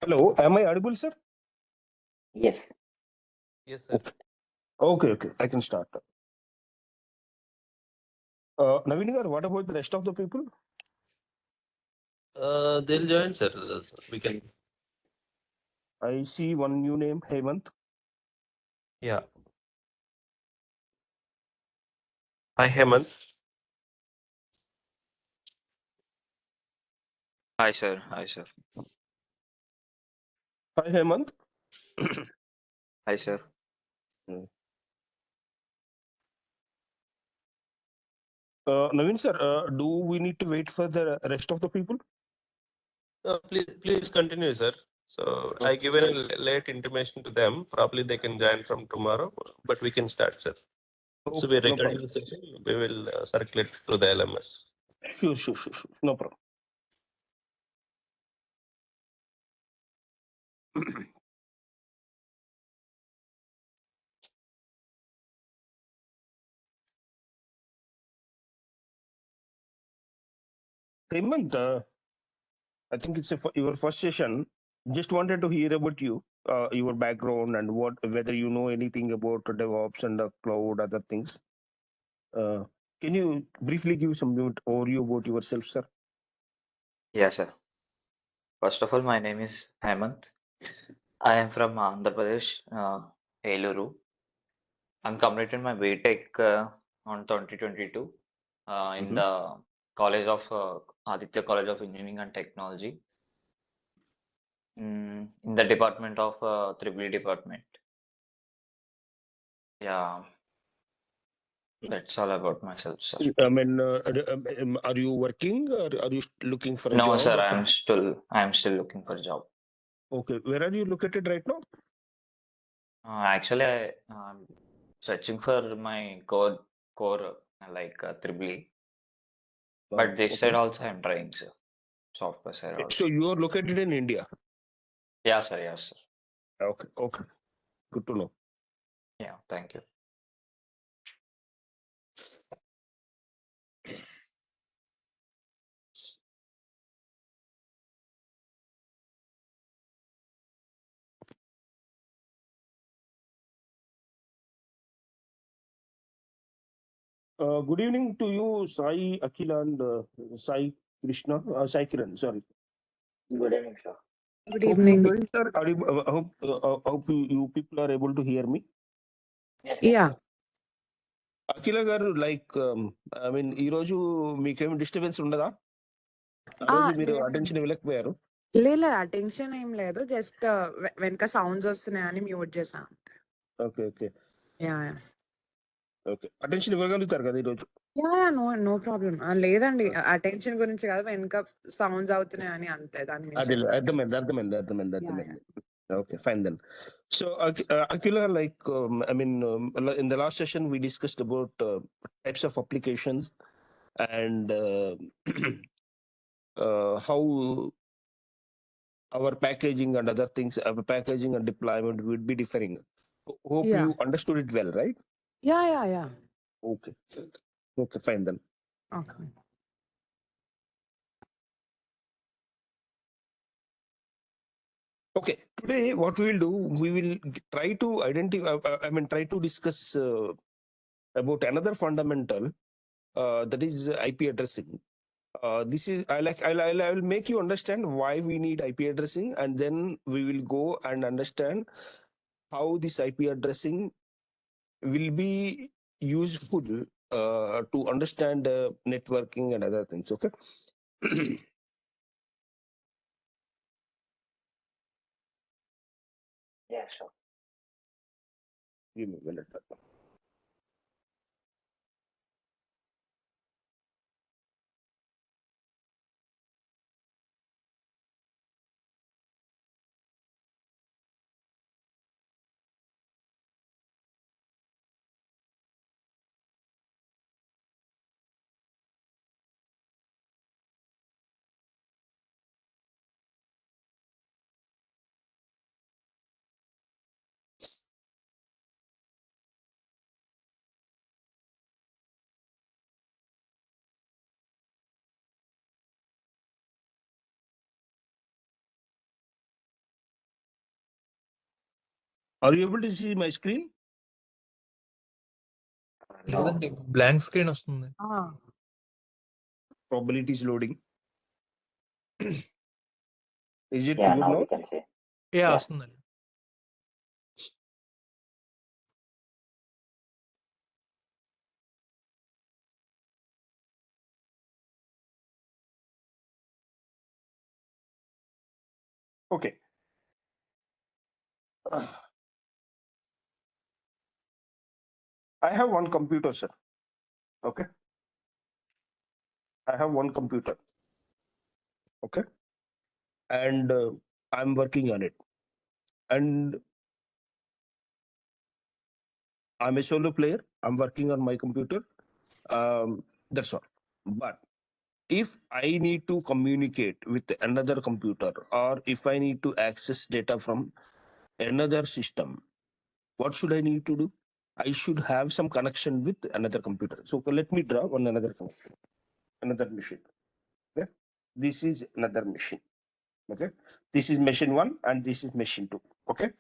Hello, am I audible, sir? Yes. Yes, sir. Okay, I can start. Naveen garu, what about the rest of the people? They'll join, sir. We can. I see one new name, Hemant. Yeah. Hi, Hemant. Hi, sir. Hi, sir. Hi, Hemant. Hi, sir. Naveen sir, do we need to wait for the rest of the people? Please continue, sir. So I given a late intimation to them. Probably they can join from tomorrow, but we can start, sir. So we're No recording problem. the session. We will circulate to the LMS. Sure. No problem. Hemant, I think it's your first session. Just wanted to hear about you, your background, and whether you know anything about DevOps and the cloud, other things. Can you briefly give some overview about yourself, sir? Yes, sir. First of all, my name is Hemant. I am from Andhra Pradesh, Eluru. I'm completed my BTech on 2022 in the College of Aditya College of Engineering and Technology in the department of EEE department. Yeah, that's all about myself, sir. I mean, are you working or are you looking for a No, job? sir. or I'm still looking for a job. Okay, where are you located right now? Actually, I'm searching for my core like EEE. But this side also I'm trying, sir. Software side Okay, also. so you are located in India. Yeah, sir. Yes, sir. Okay, good to know. Yeah, thank you. Good evening to you, Sai Akila and Sai Krishna, Sai Kiran. Sorry. Good evening, sir. Good evening. Sir, hope you people are able to hear me. Yes, Yeah. Akila garu, like, I mean, ఈ రోజు మీకేం disturbance ఉండదా? ఆ రోజు మీరు attention ఇవ్వలేకపోయారు. లేదు attention ఏం లేదు, జస్ట్ వెనక సౌండ్స్ వస్తున్నాయని మ్యూట్ చేసా అంతే. ఓకే యా అటెన్షన్ ఇవ్వగలుగుతారు కదా ఈరోజు? No problem. లేదండి, అటెన్షన్ గురించి కాదు, వెనక సౌండ్స్ అవుతున్నాయని అంతే. దాని అది అర్థమైంది. Okay, fine then. So, Akila, like, I mean, in the last session, we discussed about types of applications and how our packaging and other things, packaging and deployment would be differing. Hope Yeah. you understood it well, right? Yeah. Okay, fine then. Okay. Okay, today what we will do, we will try to identify, try to discuss about another fundamental, that is IP addressing. This is I will make you understand why we need IP addressing, and then we will go and understand how this IP addressing will be useful to understand networking and other things. Okay. Yeah, sure. Give me a minute. Are you able to see my screen? No. లేదండి blank screen వస్తుంది. Probably it is loading. Is it Yeah, good now now? we can see. Yeah Yeah. వస్తుందండి. Okay. I have one computer, sir. Okay. I have one computer. Okay. And I'm working on it. And I'm a solo player. I'm working on my computer. That's all. But if I need to communicate with another computer, or if I need to access data from another system, what should I need to do? I should have some connection with another computer. So let me draw on another connection, another machine. Okay. This is another machine. Okay. This is machine 1 and this is machine 2. Okay.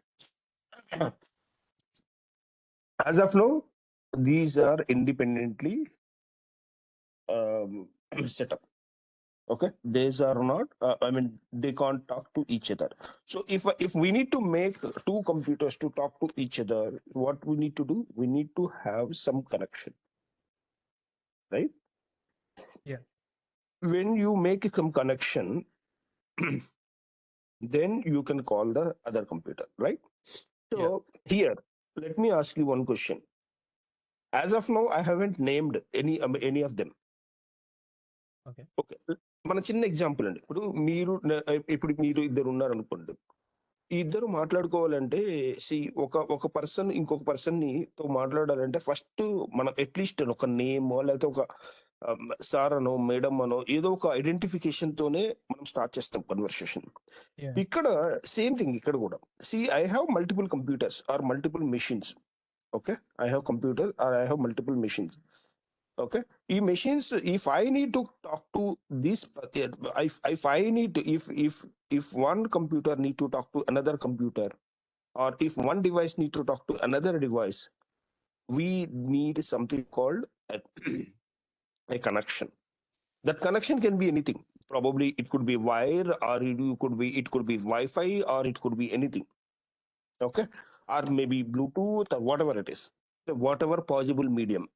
As of now, these are independently set up. Okay, these are not. I mean, they can't talk to each other. So if we need to make two computers to talk to each other, what we need to do? We need to have some connection, right? Yeah. When you make some connection, then you can call the other computer, right? So here, let me ask you one question. As of now, I haven't named any of them. Okay. Okay, మన చిన్న example అండి. ఇప్పుడు మీరు ఇద్దరు ఉన్నారనుకోండి. ఈ ఇద్దరు మాట్లాడుకోవాలంటే ఒక పర్సన్ ఇంకొక పర్సన్ తో మాట్లాడాలంటే ఫస్ట్ మనం అట్లీస్ట్ ఒక నేమ్ లేకపోతే ఒక సార్ అనో మేడం అనో ఏదో ఒక ఐడెంటిఫికేషన్ తోనే మనం స్టార్ట్ చేస్తాం కన్వర్సేషన్. Yeah. ఇక్కడ సేమ్ థింగ్ ఇక్కడ కూడా. I have multiple computers or multiple machines. Okay, I have computer or I have multiple machines. Okay, machines, if I need to talk to this, if I need to, if one computer need to talk to another computer, or if one device need to talk to another device, we need something called a connection. That connection can be anything. Probably it could be wire, or it could be Wi-Fi, or it could be anything. Okay, or maybe Bluetooth, or whatever it is, whatever possible medium.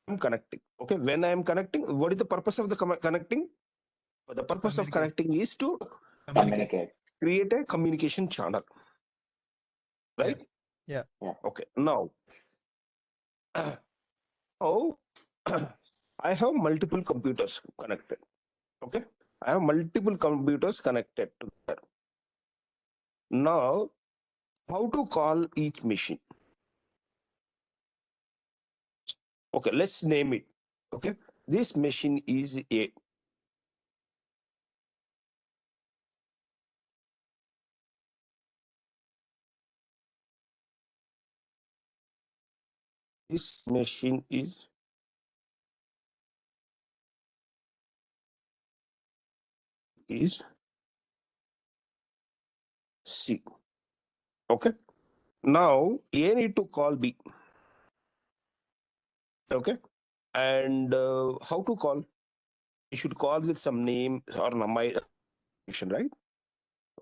I'm connecting. Okay, when I am connecting, what is the purpose of the connecting? The purpose of connecting is to Communicate. create a communication channel, right? Yeah. Okay, now I have multiple computers connected. Okay, I have multiple computers connected together. Now, how to call each machine? Okay, let's name it. Okay, this machine is A. This machine is C. Okay, now A need to call B. Okay, and how to call? You should call with some name or my right?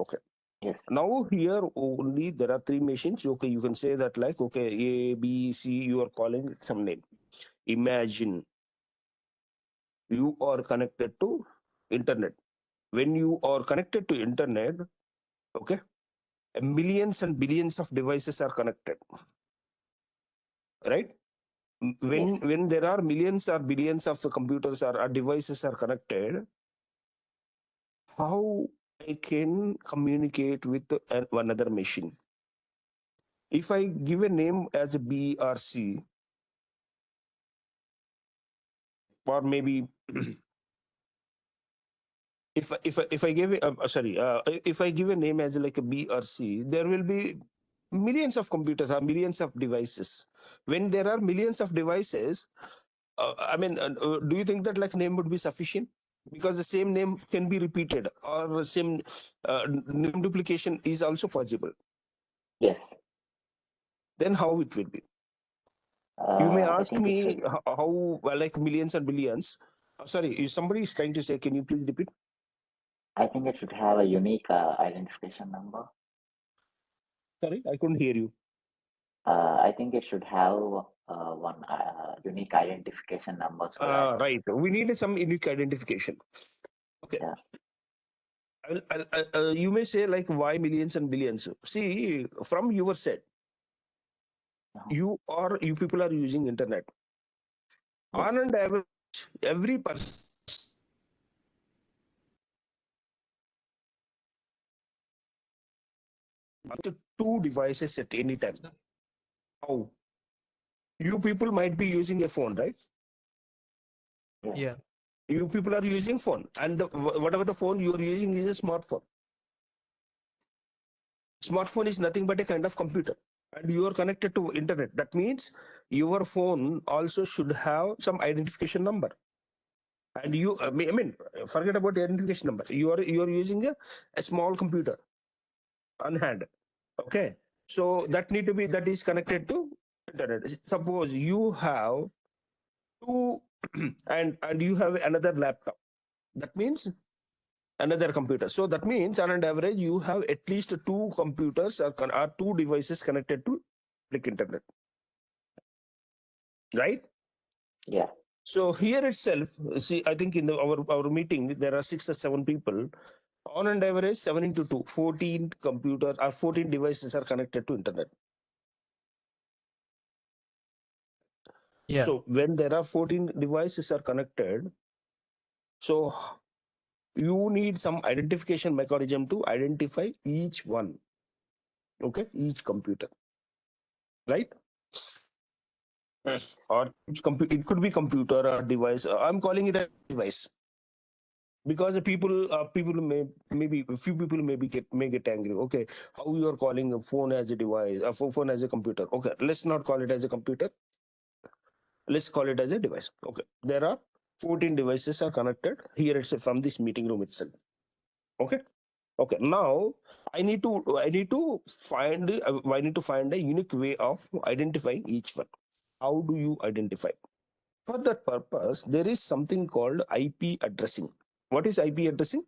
Okay. Yes. Now here only there are three machines. Okay, you can say that like okay, A, B, C. You are calling with some name. Imagine you are connected to internet. When you are connected to internet, okay, millions and billions of devices are connected, right? When there are millions or billions of computers or devices are connected, how I can communicate with another machine? If I give a name as a B or C, or maybe if I give if I give a name as like a B or C, there will be millions of computers or millions of devices. When there are millions of devices, do you think that like name would be sufficient? Because the same name can be repeated, or same name duplication is also possible. Yes. then how it will be? You may I ask think it me should. how well, like millions and billions. Sorry, somebody is trying to say, can you please repeat? I think it should have a unique identification number. Sorry, I couldn't hear you. I think it should have one unique identification number so that. Right. We need some unique identification. Okay. Yeah. You may say like why millions and billions? See, from your side, Uh-huh. you people are using internet. Yes. On and average, every person up to 2 devices at any time. How? You people might be using a phone, right? Yeah. Yeah. You people are using phone, and whatever the phone you are using is a smartphone. Smartphone is nothing but a kind of computer, and you are connected to internet. That means your phone also should have some identification number. And you, I mean, forget about the identification number. You are using a small computer on hand. Okay, so that need to be, that is connected to internet. Suppose you have two and you have another laptop, that means another computer. So that means on an average you have at least 2 computers or 2 devices connected to like internet, right? Yeah. So here itself, see, I think in our meeting there are 6 or 7 people. On an average 7 into 2, 14 computers or 14 devices are connected to internet. Yeah. So when there are 14 devices are connected, so you need some identification mechanism to identify each one. Okay, each computer, right? Yes. Or it could be computer or device. I'm calling it a device because the people maybe a few people may get angry. Okay, how you are calling a phone as a device, a phone as a computer? Okay, let's not call it as a computer. Let's call it as a device. Okay, there are 14 devices are connected here. It's from this meeting room itself. Okay. Okay, now I need to find a unique way of identifying each one. How do you identify? For that purpose, there is something called IP addressing. What is IP addressing?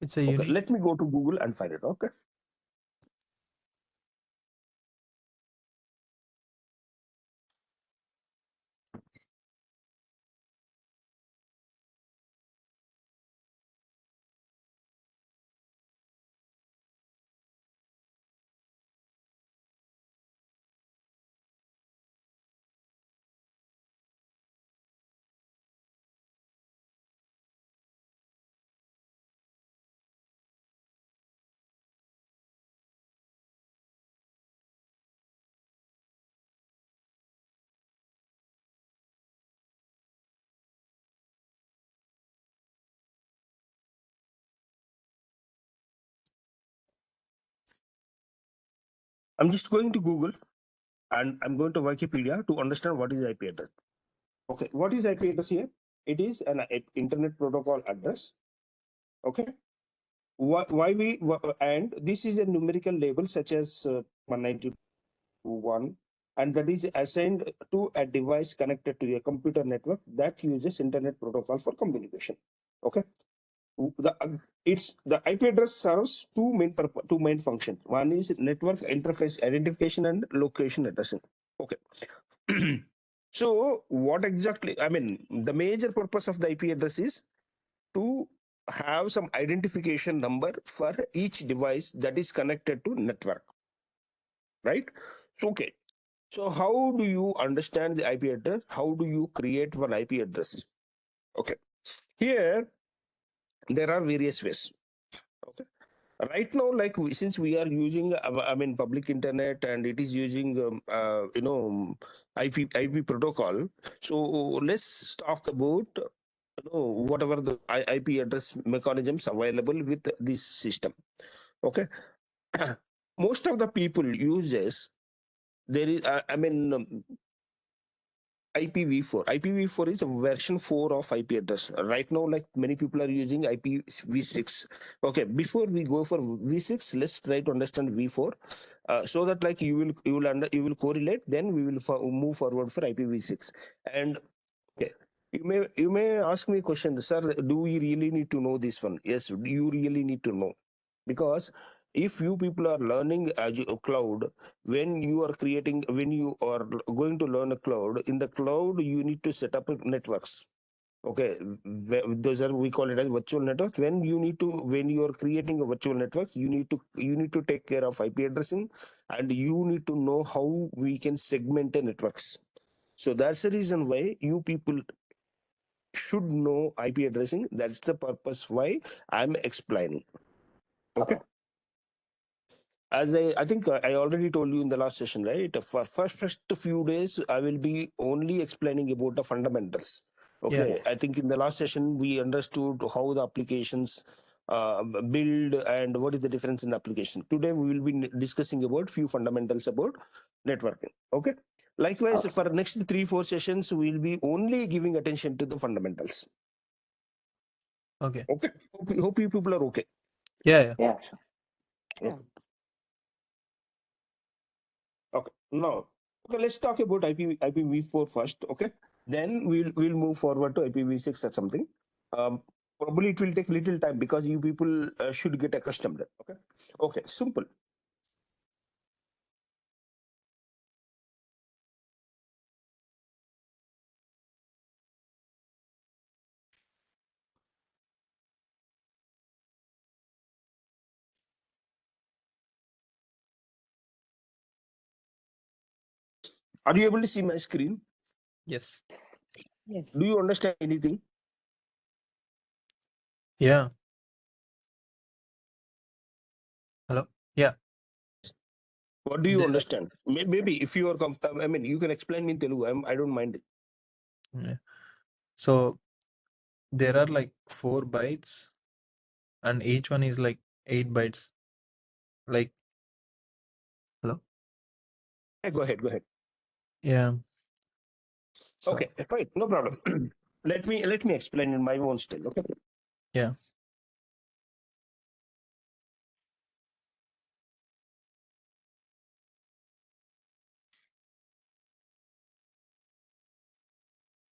It's a Okay, unique. let me go to Google and find it. Okay. I'm just going to Google and I'm going to Wikipedia to understand what is IP address. Okay, what is IP address here? It is an internet protocol address. Okay. And this is a numerical label such as 192.1, and that is assigned to a device connected to a computer network that uses internet protocol for communication. Okay. The IP address serves two main functions. One is network interface identification and location addressing. Okay. So what exactly, I mean, the major purpose of the IP address is to have some identification number for each device that is connected to network, right? Okay, so how do you understand the IP address? How do you create one IP address? Okay, here there are various ways. Okay, right now, like since we are using I mean public internet and it is using IP protocol, so let's talk about whatever the IP address mechanisms available with this system. Okay. Most of the people uses, there is I mean IPv4. IPv4 is a version 4 of IP address. Right now, like many people are using IPv6. Okay, before we go for V6, let's try to understand V4, so that like you will correlate. Then we will move forward for IPv6. And okay, you may ask me a question, sir. Do we really need to know this one? Yes, you really need to know, because if you people are learning cloud, when you are going to learn a cloud, in the cloud you need to set up networks. Okay, those are, we call it as virtual networks. When you are creating a virtual network, you need to take care of IP addressing, and you need to know how we can segment the networks. So that's the reason why you people should know IP addressing. That's the purpose why I'm explaining. Okay. As I think I already told you in the last session, right? For first few days, I will be only explaining about the fundamentals. Okay. Yes. I think in the last session, we understood how the applications build and what is the difference in application. Today, we will be discussing about few fundamentals about networking. Okay. Likewise, Okay. for next 3-4 sessions, we will be only giving attention to the fundamentals. Okay. Okay. Hope you people are okay. Yeah. Yeah, sure. Yeah. Okay. Now, okay, let's talk about IPv4 first. Okay. Then we'll move forward to IPv6 or something. Probably it will take little time because you people should get accustomed. Okay. Okay. Simple. Are you able to see my screen? Yes. Yes. Do you understand anything? Yeah. Hello. Yeah. What do you There- understand? Maybe if you are comfortable, I mean, you can explain me in Telugu. I don't mind it. Yeah. So there are like 4 bytes, and each one is like 8 bytes. Like, hello. Yeah, go ahead. Go ahead. Yeah. So, Okay. Fine. No problem. let me explain in my own style. Okay. yeah.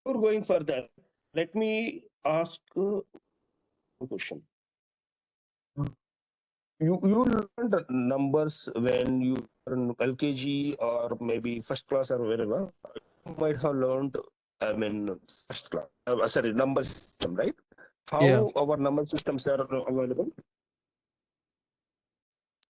Before going further, let me ask a question. You learned numbers when you were in LKG or maybe first class or wherever. You might have learned, I mean, first class. Sorry, number system, right? How Yeah. our number systems are available?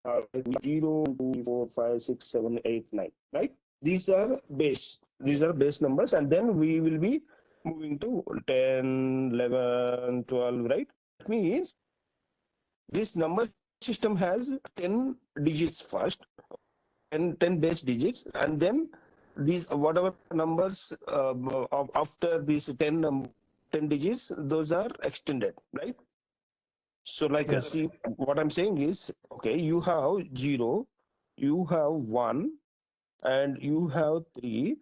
Like 0, 2, 4, 5, 6, 7, 8, 9, right? These are base. These are base numbers, and then we will be moving to 10, 11, 12, right? That means this number system has 10 digits first, and 10 base digits, and then these whatever numbers after these 10 digits, those are extended, right? So like Yes. see, what I'm saying is, okay, you have 0, you have 1, and you have 3,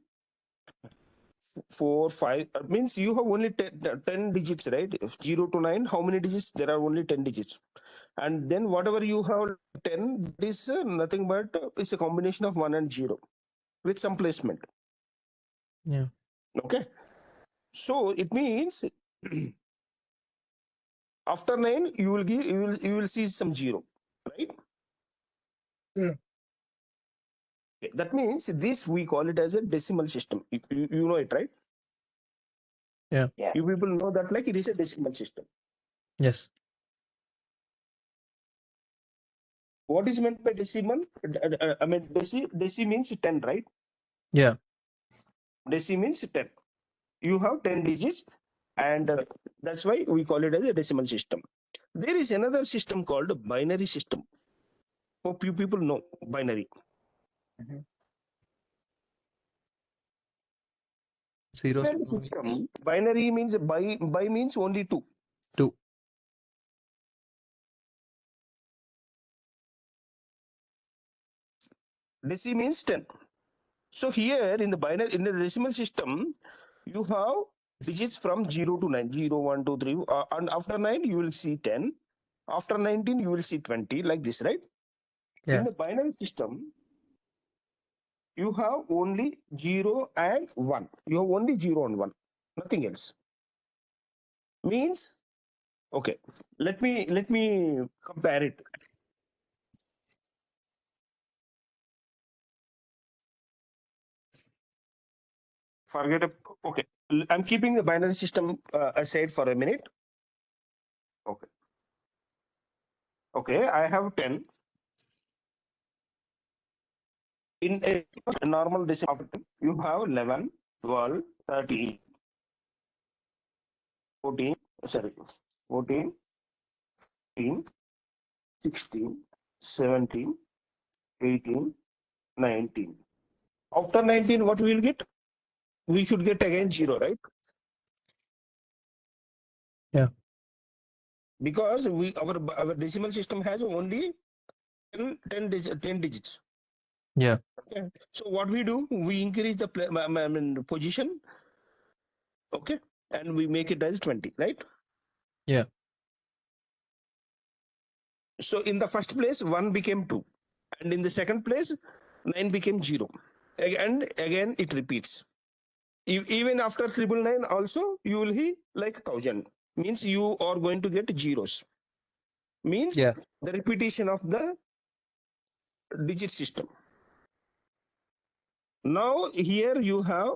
4, 5. Means you have only 10 digits, right? 0 to 9, how many digits? There are only 10 digits. And then whatever you have 10, this nothing but it's a combination of 1 and 0 with some placement. Yeah. Okay. So it means after 9 you will see some 0, right? Yeah. Okay. That means this we call it as a decimal system. You know it, right? Yeah. Yeah. You people know that like it is a decimal system. Yes. What is meant by decimal? I mean, deci means 10, right? Yeah. Deci means 10. You have 10 digits, and that's why we call it as a decimal system. There is another system called binary system. Hope you people know binary. Mhm. Zeros. Binary system, binary means by means only 2. 2. Deci means 10. So here in the binary, in the decimal system, you have digits from 0 to 9, 0, 1, 2, 3, and after 9 you will see 10, after 19 you will see 20, like this, right? Yeah. In a binary system, you have only 0 and 1. You have only 0 and 1, nothing else. Means, okay, let me compare it. Forget it. Okay, I'm keeping the binary system aside for a minute. Okay, I have 10. In a normal decimal system, you have 11, 12, 13, 14, 14, 15, 16, 17, 18, 19. After 19, what we will get? We should get again 0, right? Yeah. Because our decimal system has only 10 digits. Yeah. Okay. So what we do, we increase the position, okay, and we make it as 20, right? Yeah. So in the first place, 1 became 2, and in the second place, 9 became 0, and again it repeats. Even after 999, also you will be like 1000. Means you are going to get zeros. Means Yeah. the repetition of the digit system. Now here you have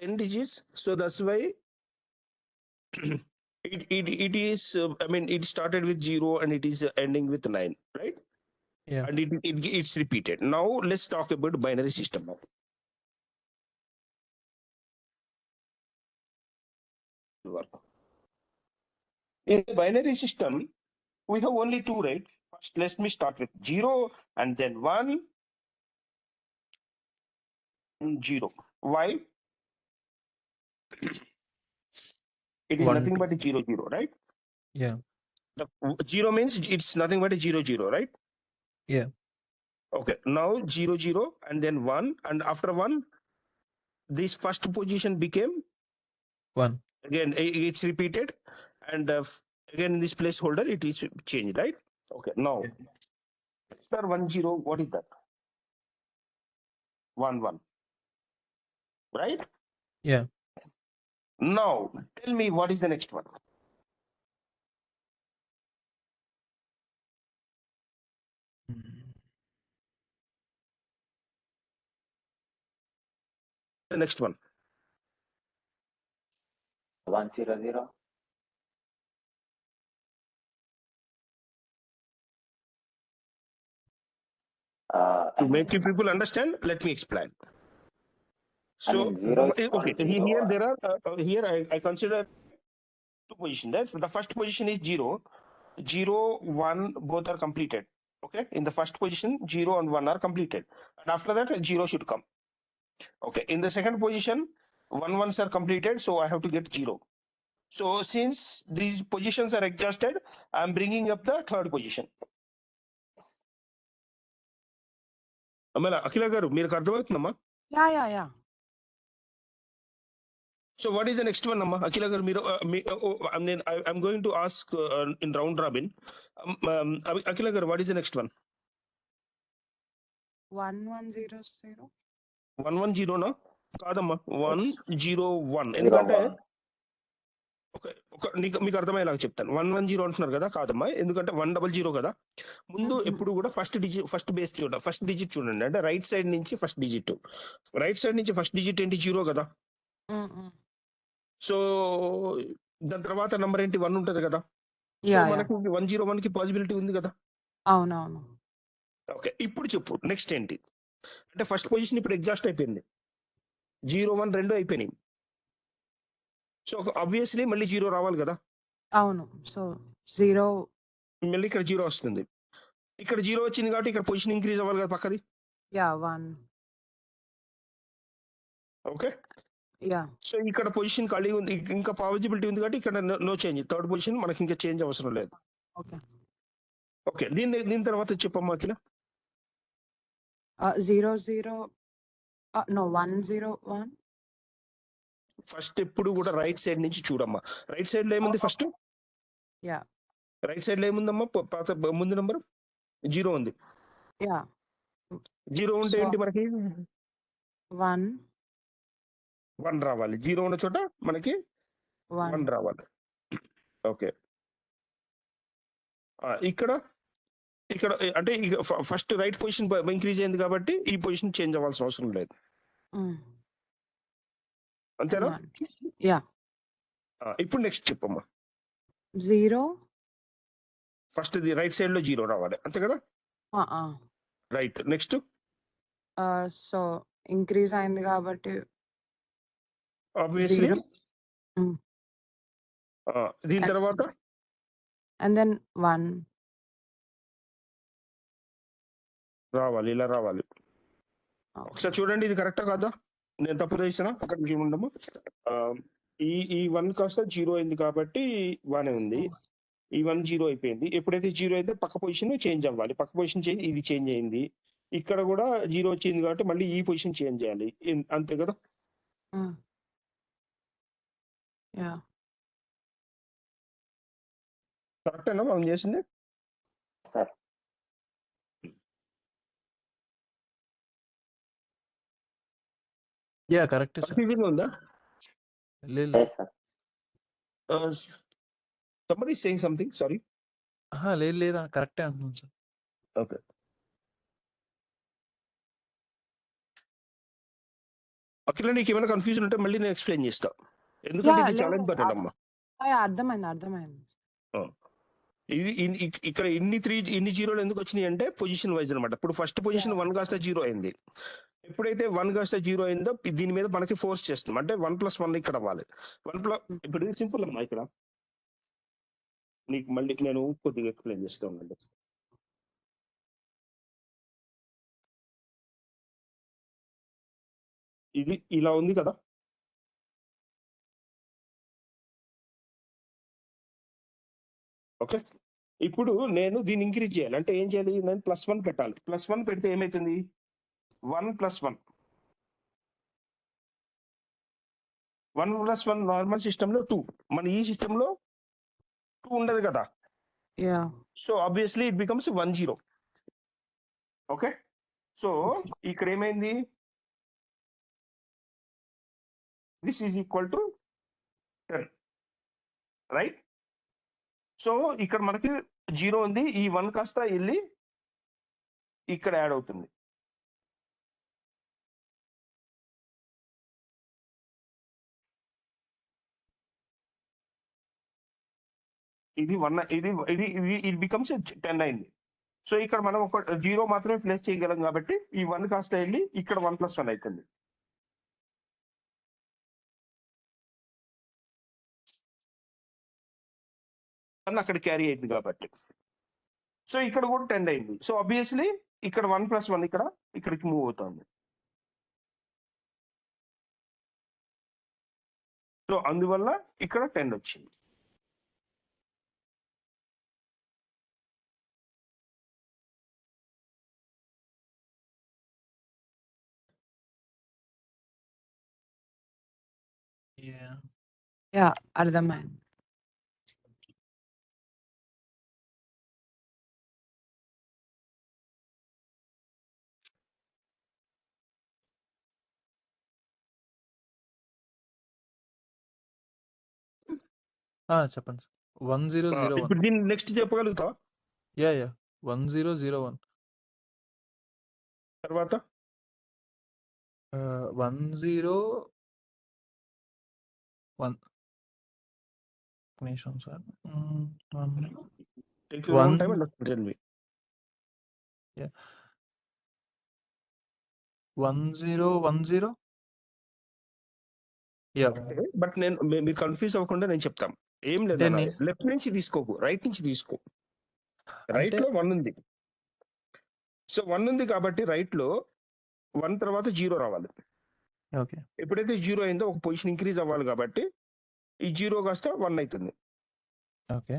10 digits, so that's why it is. It started with 0 and it is ending with 9, right? Yeah. And it's repeated. Now let's talk about binary system now. In the binary system, we have only 2, right? First, let me start with 0 and then 1 and 0. Why? It is 1, nothing 2. but a 0, 0, right? Yeah. The 0 means it's nothing but a 0, 0, right? Yeah. Okay. Now 0, 0 and then 1, and after 1, this first position became 1. again it's repeated, and again in this placeholder it is changed, right? Okay. Now after 1, 0, what is that? 1, 1, right? Yeah. Now tell me what is the next one? The next one. 100. To make you people understand, let me explain. So, 0 is okay, non-zero. here there are here I consider 2 positions. That's the first position is 0, 0, 1, both are completed. Okay, in the first position, 0 and 1 are completed, and after that 0 should come. Okay, in the second position, 1 ones are completed, so I have to get 0. So since these positions are exhausted, I'm bringing up the third position. Akila garu, meer అర్థమవుతుందమ్మా? Yeah So what is the next one, Amma? Akila garu, I'm going to ask in round robin. Akila garu, what is the next one? 1100. 110 నా కాదమ్మా 101 0, ఎందుకంటే 1. మీకు అర్థమయ్యేలాగా చెప్తాను 110 అంటున్నారు కదా కాదమ్మా ఎందుకంటే 100 కదా ముందు ఎప్పుడు కూడా ఫస్ట్ బేస్ చూడండి ఫస్ట్ డిజిట్ చూడండి అంటే రైట్ సైడ్ నుంచి ఫస్ట్ డిజిట్ ఏంటి 0 కదా సో దాని తర్వాత నంబర్ ఏంటి 1 ఉంటది కదా సో మనకు 101 కి పాసిబిలిటీ ఉంది కదా అవునవును ఓకే ఇప్పుడు చెప్పు నెక్స్ట్ ఏంటి అంటే ఫస్ట్ పొజిషన్ ఇప్పుడు ఎగ్జాస్ట్ అయిపోయింది 0, 1 రెండు అయిపోయినాయి సో ఆబ్వియస్లీ మళ్ళీ 0 రావాలి కదా అవును సో 0 మళ్ళీ ఇక్కడ 0 వస్తుంది ఇక్కడ 0 వచ్చింది కాబట్టి ఇక్కడ పొజిషన్ ఇంక్రీజ్ అవ్వాలి కదా పక్కది యా 1 ఓకే యా సో ఇక్కడ పొజిషన్ ఖాళీ ఉంది ఇంకా పాసిబిలిటీ ఉంది కాబట్టి ఇక్కడ నో చేంజ్ థర్డ్ పొజిషన్ మనకి ఇంకా చేంజ్ అవసరం లేదు ఓకే ఓకే దీని తర్వాత చెప్పమ్మా అఖిల 00 no 101 ఫస్ట్ ఎప్పుడు కూడా రైట్ సైడ్ నుంచి చూడమ్మా. రైట్ సైడ్ లో ఏముంది ఫస్ట్? యా రైట్ సైడ్ లో ఏముందమ్మా? పాత ముందు నెంబర్ 0 ఉంది. యా 0 ఉంటే సో ఏంటి మనకి? 1 1 రావాలి. 0 ఉన్న చోట మనకి 1 1 రావాలి. ఓకే. ఇక్కడ ఇక్కడ అంటే ఫస్ట్ రైట్ పొజిషన్ ఇంక్రీజ్ అయింది కాబట్టి ఈ పొజిషన్ చేంజ్ అవ్వాల్సిన అవసరం లేదు. అంతేనా? యా ఇప్పుడు నెక్స్ట్ చెప్పమ్మా. 0 ఫస్ట్ రైట్ సైడ్ లో 0 రావాలి, అంతే కదా? రైట్. నెక్స్ట్ సో ఇంక్రీజ్ అయింది కాబట్టి ఆబ్వియస్లీ 0 దీని తర్వాత అండ్ దెన్ 1 రావాలి, ఇలా రావాలి. ఒకసారి చూడండి ఇది కరెక్టా కాదా? నేను తప్పు చేసిన అక్కడికి ఉండము. ఈ 1 కాస్త 0 అయింది కాబట్టి 1 ఉంది. ఈ 1 0 అయిపోయింది. ఎప్పుడైతే 0 అయితే పక్క పొజిషన్ చేంజ్ అవ్వాలి. పక్క పొజిషన్ చేంజ్, ఇది చేంజ్ అయింది. ఇక్కడ కూడా 0 వచ్చింది కాబట్టి మళ్ళీ ఈ పొజిషన్ చేంజ్ చేయాలి, అంతే కదా? యా కరెక్టేనా మనం చేసింది? Sir Yeah, correct, sir. Confusion ఉందా? లేదు లేదు sir. somebody is saying something, sorry. లేదు లేదా కరెక్టే అంటున్నాను సార్. ఓకే. అఖిల నీకు ఏమైనా కన్ఫ్యూజన్ ఉంటే మళ్ళీ నేను ఎక్స్ప్లెయిన్ చేస్తా, ఎందుకంటే ఇది చాలా ఇంపార్టెంట్ అమ్మా. అర్థమైంది. ఇది ఇక్కడ ఇన్ని జీరోలు ఎందుకు వచ్చినాయి అంటే పొజిషన్ వైజ్ అనమాట. ఇప్పుడు ఫస్ట్ పొజిషన్ 1 కాస్త 0 అయింది. ఎప్పుడైతే 1 కాస్త 0 అయిందో దీని మీద మనకి ఫోర్స్ చేస్తుంది, అంటే 1 + 1 ఇక్కడ అవ్వాలి. ఇప్పుడు ఇది సింపుల్ అమ్మా. ఇక్కడ నీకు మళ్ళీ నేను కొద్దిగా ఎక్స్ప్లెయిన్ చేస్తా ఉండండి. ఇది ఇలా ఉంది కదా, ఓకే. ఇప్పుడు నేను దీన్ని ఇంక్రీజ్ చేయాలి అంటే ఏం చేయాలి? నేను +1 పెట్టాలి. +1 పెడితే ఏమైతుంది? 1 + 1 1 + 1 నార్మల్ సిస్టమ్ లో 2, మన ఈ సిస్టమ్ లో 2 ఉండదు కదా. So obviously it becomes 1 0. Okay. So ఇక్కడ ఏమైంది? This is equal to 10, right? So ఇక్కడ మనకి 0 ఉంది. ఈ 1 కాస్త వెళ్ళి ఇక్కడ యాడ్ అవుతుంది. ఇది 1, ఇది బికమ్స్ 10 అయింది. సో ఇక్కడ మనం ఒక 0 మాత్రమే ప్లేస్ చేయగలం కాబట్టి ఈ 1 కాస్త వెళ్ళి ఇక్కడ 1 + 1 అవుతుంది. అక్కడ క్యారీ అయింది కాబట్టి. సో ఇక్కడ కూడా 10 అయింది. సో ఆబ్వియస్లీ ఇక్కడ 1 + 1 ఇక్కడికి మూవ్ అవుతుంది. సో అందువల్ల ఇక్కడ 10 వచ్చింది. యా అర్థమైంది. చెప్పండి. 1001. ఇప్పుడు దీన్ని నెక్స్ట్ చెప్పగలుగుతావా? యా 1001 తర్వాత 101 నిమిషం sir. Take your own time and tell me. 1010 yeah. But నేను మీరు కన్ఫ్యూజ్ అవ్వకుండా నేను చెప్తాను. ఏం లేదు, లెఫ్ట్ నుంచి తీసుకోకు, రైట్ నుంచి తీసుకో. రైట్ లో 1 ఉంది. సో 1 ఉంది కాబట్టి రైట్ లో 1 తర్వాత 0 రావాలి. ఓకే. ఎప్పుడైతే 0 అయిందో ఒక పొజిషన్ ఇంక్రీజ్ అవ్వాలి కాబట్టి ఈ 0 కాస్త 1 అవుతుంది. ఓకే.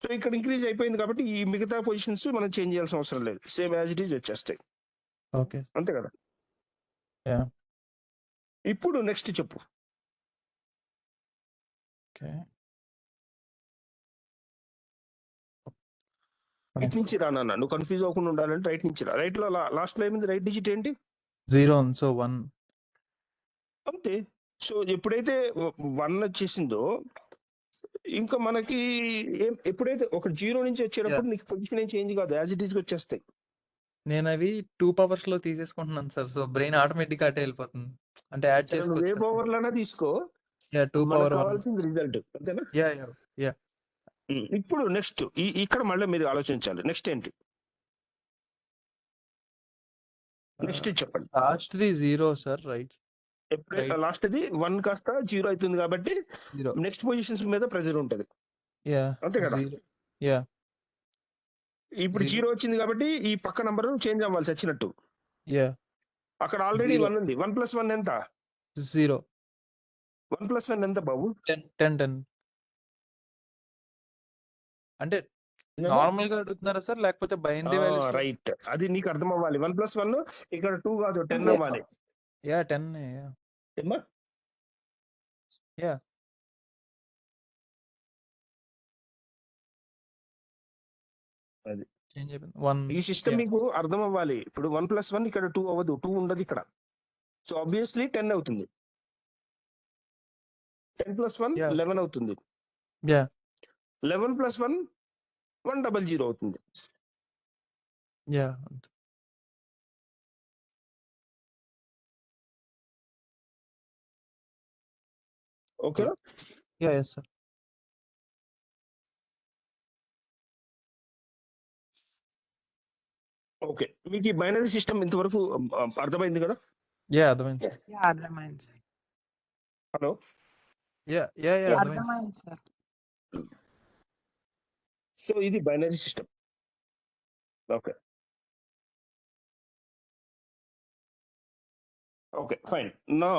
సో ఇక్కడ ఇంక్రీజ్ అయిపోయింది కాబట్టి ఈ మిగతా పొజిషన్స్ మనం చేంజ్ చేయాల్సిన అవసరం లేదు, సేమ్ యాజ్ ఇట్ ఈజ్ వచ్చేస్తాయి. ఓకే. అంతే కదా? యా. ఇప్పుడు నెక్స్ట్ చెప్పు. ఓకే. రైట్ నుంచి రా నాన్న, నువ్వు కన్ఫ్యూజ్ అవ్వకుండా ఉండాలంటే రైట్ నుంచి రా. రైట్ లో లాస్ట్ లో ఏమైంది? రైట్ డిజిట్ ఏంటి? 0 సో 1. అంతే. సో ఎప్పుడైతే 1 వచ్చేసిందో ఇంకా మనకి ఎప్పుడైతే ఒక 0 నుంచి వచ్చేటప్పుడు నీకు పొజిషన్ ఏం చేంజ్ కాదు, యాజ్ ఇట్ ఈస్ వచ్చేస్తాయి. నేను అవి 2 పవర్స్ లో తీసేసుకుంటున్నాను సార్. సో బ్రెయిన్ ఆటోమేటిక్ గా అటే వెళ్ళిపోతుంది. అంటే యాడ్ సరే, నువ్వు ఏ చేసుకోవచ్చు. పవర్ లోనే తీసుకో, 2 మనకు పవర్ 1. కావాల్సింది రిజల్ట్. అంతేనా? యా. ఇప్పుడు నెక్స్ట్ ఇక్కడ మళ్ళీ మీరు ఆలోచించాలి. నెక్స్ట్ ఏంటి? నెక్స్ట్ చెప్పండి. Last the 0 sir, right? ఎప్పుడైతే లాస్ట్ ది 1 కాస్త 0 అవుతుంది కాబట్టి 0. నెక్స్ట్ పొజిషన్స్ మీద ప్రెజర్ ఉంటది. యా. అంతే కదా? 0. యా. ఇప్పుడు 0. 0 వచ్చింది కాబట్టి ఈ పక్క నంబర్ చేంజ్ అవ్వాల్సి వచ్చినట్టు. యా. అక్కడ ఆల్రెడీ 0. 1 ఉంది. 1 + 1 ఎంత? 0. 1 + 1 ఎంత బాబు? 10. అంటే నార్మల్ గా అడుగుతున్నారా సార్, లేకపోతే బైనరీ వాల్యూస్? రైట్, అది నీకు అర్థం అవ్వాలి. 1 + 1 ఇక్కడ 2 కాదు 10 అవ్వాలి. యా 10. ఏమ్మా? యా. అది చేంజ్ అయిపోయింది. 1. ఈ సిస్టమ్ మీకు అర్థం అవ్వాలి. ఇప్పుడు 1 + 1 ఇక్కడ 2 అవ్వదు, 2 ఉండదు ఇక్కడ. సో ఆబ్వియస్లీ 10 అవుతుంది. 10 + 1 Yeah. 11 అవుతుంది. యా. 11 + 1 100 అవుతుంది. Yeah. Okay. Yeah yes sir. Okay, మీకు ఈ బైనరీ సిస్టమ్ ఇంతవరకు అర్థమైంది కదా? యా అర్థమైంది సార్. Yes. అర్థమైంది సార్. హలో. యా అర్థమైంది. అర్థమైంది సార్. సో ఇది binary system. Okay. Okay fine. Now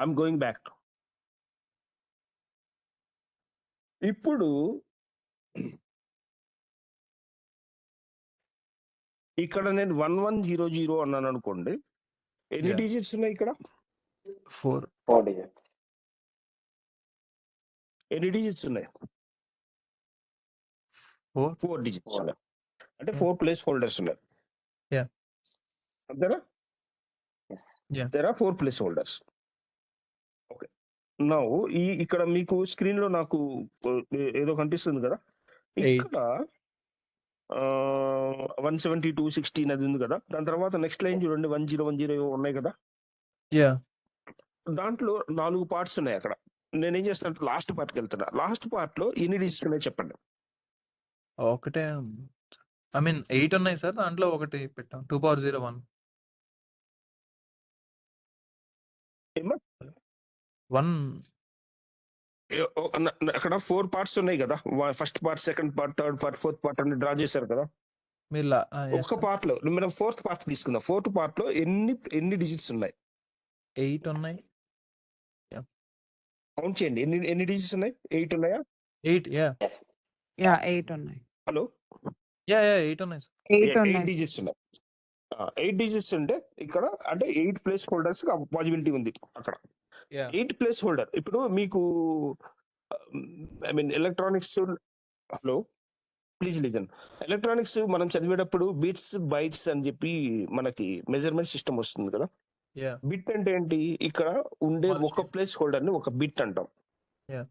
I'm going back. ఇప్పుడు ఇక్కడ నేను 1100 అన్నాను అనుకోండి. ఎన్ని Yeah. డిజిట్స్ ఉన్నాయి ఇక్కడ? 4. 4 digits. ఎన్ని డిజిట్స్ ఉన్నాయి? 4. 4 డిజిట్స్ 4. ఉన్నాయి. అంటే 4 ప్లేస్ హోల్డర్స్ ఉన్నాయి. Yeah. అంతేనా? Yes. There are 4 place holders. Okay. Now ఇక్కడ మీకు స్క్రీన్ లో నాకు ఏదో కనిపిస్తుంది కదా? ఇక్కడ 172, 16 అది ఉంది కదా? దాని తర్వాత నెక్స్ట్ లైన్ చూడండి, 1010 ఉన్నాయి కదా? యా. దాంట్లో 4 పార్ట్స్ ఉన్నాయి. అక్కడ నేనేం చేస్తాను, లాస్ట్ పార్ట్కి వెళ్తున్నా. లాస్ట్ పార్ట్ లో ఎన్ని డిజిట్స్ ఉన్నాయి చెప్పండి. ఒకటే. ఐ మీన్ 8 ఉన్నాయి సార్, దాంట్లో ఒకటి పెట్టాం. 2^01. ఏమ్మా? 1. అక్కడ 4 పార్ట్స్ ఉన్నాయి కదా? First part, second part, third part, fourth part అని డ్రా చేశారు కదా? మీరు ఒక్క పార్ట్ లో మనం 4th పార్ట్ తీసుకుందాం. 4th పార్ట్ లో ఎన్ని డిజిట్స్ ఉన్నాయి? 8 ఉన్నాయి. కౌంట్ చేయండి. ఎన్ని డిజిట్స్ ఉన్నాయి? 8 ఉన్నాయా? 8. యా. Yes. యా 8 ఉన్నాయి. హలో. యా 8 ఉన్నాయి సార్. 8 8 ఉన్నాయి. డిజిట్స్ ఉన్నాయి. 8 డిజిట్స్ ఉంటే ఇక్కడ అంటే 8 ప్లేస్ హోల్డర్స్ పాసిబిలిటీ ఉంది అక్కడ. యా. 8 place holder. ఇప్పుడు మీకు I mean electronics. Hello, please listen. Electronics మనం చదివేటప్పుడు బిట్స్, బైట్స్ అని చెప్పి మనకి మెజర్మెంట్ సిస్టమ్ వస్తుంది కదా? యా. బిట్ అంటే ఏంటి? ఇక్కడ ఉండే Small ఒక chip. ప్లేస్ హోల్డర్ ని ఒక బిట్ అంటాం. Yeah.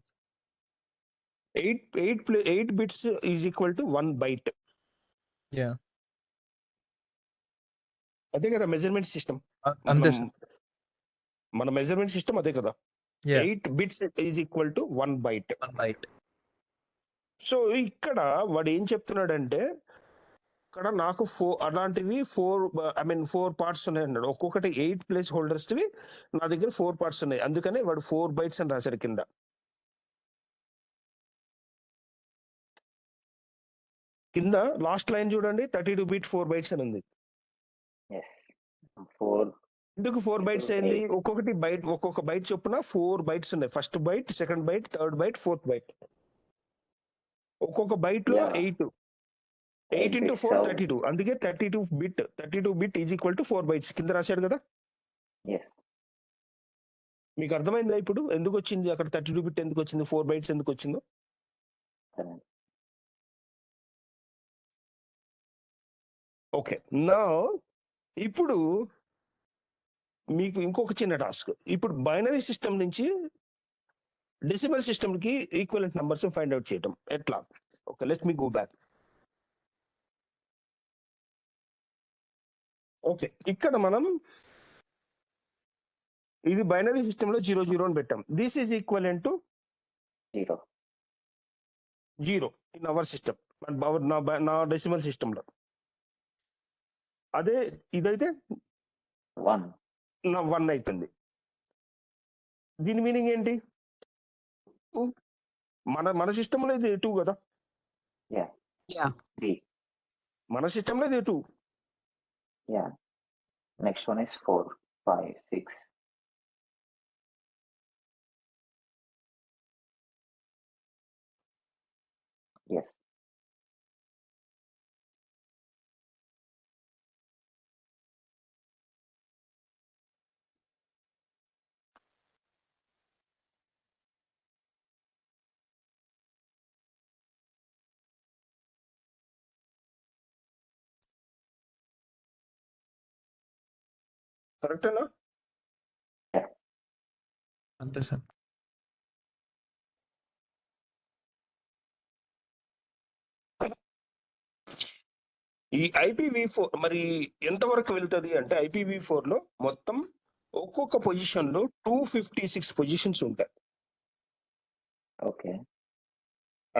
8 bits is equal to 1 byte. Yeah. అదే కదా మెజర్మెంట్ సిస్టమ్. అంతే సార్. మన మెజర్మెంట్ సిస్టమ్ అదే కదా? Yeah. 8 bits is equal to 1 byte. 1 byte. So ఇక్కడ వాడు ఏం చెప్తున్నాడంటే, ఇక్కడ నాకు అలాంటివి 4 పార్ట్స్ ఉన్నాయి అన్నాడు. ఒక్కొక్కటి 8 ప్లేస్ హోల్డర్స్ నా దగ్గర 4 పార్ట్స్ ఉన్నాయి. అందుకనే వాడు 4 బైట్స్ అని రాశాడు కింద. కింద లాస్ట్ లైన్ చూడండి, 32 బిట్ 4 బైట్స్ అని ఉంది. Yes. 4. ఎందుకు 4 బైట్స్ అయింది? ఒక్కొక్క బైట్ చొప్పున 4 బైట్స్ ఉన్నాయి. First byte, second byte, third byte, fourth byte. ఒక్కొక్క బైట్ లో Yeah. 8 8 into bits 4 of- 32. అందుకే 32 bit is equal to 4 bytes కింద రాశాడు కదా? Yes. మీకు అర్థమైందా ఇప్పుడు ఎందుకు వచ్చింది అక్కడ 32 బిట్ ఎందుకు వచ్చింది, 4 బైట్స్ ఎందుకు వచ్చిందో? సరే. ఓకే, నా ఇప్పుడు మీకు ఇంకొక చిన్న టాస్క్. ఇప్పుడు బైనరీ సిస్టమ్ నుంచి డెసిమల్ సిస్టమ్ కి ఈక్వలెంట్ నంబర్స్ ఫైండ్ అవుట్ చేయటం ఎట్లా? Okay, let me go back. Okay, ఇక్కడ మనం ఇది బైనరీ సిస్టమ్ లో 00 అని పెట్టాం. This is equivalent to 0. 0 in our system, నా డెసిమల్ సిస్టమ్ లో. అదే ఇదైతే 1. నా 1 అవుతుంది. దీని మీనింగ్ ఏంటి? మన సిస్టమ్ లో ఇది 2 కదా, Yeah. Yeah. 3. మన సిస్టమ్ లో ఇది 2. Yeah. Next one is 4, 5, 6. Yes. కరెక్టేనా? అంతే సార్. ఈ IPv4 మరి ఎంతవరకు వెళ్తుంది అంటే IPv4 లో మొత్తం ఒక్కొక్క పొజిషన్ లో 256 పొజిషన్స్ ఉంటాయి. Okay.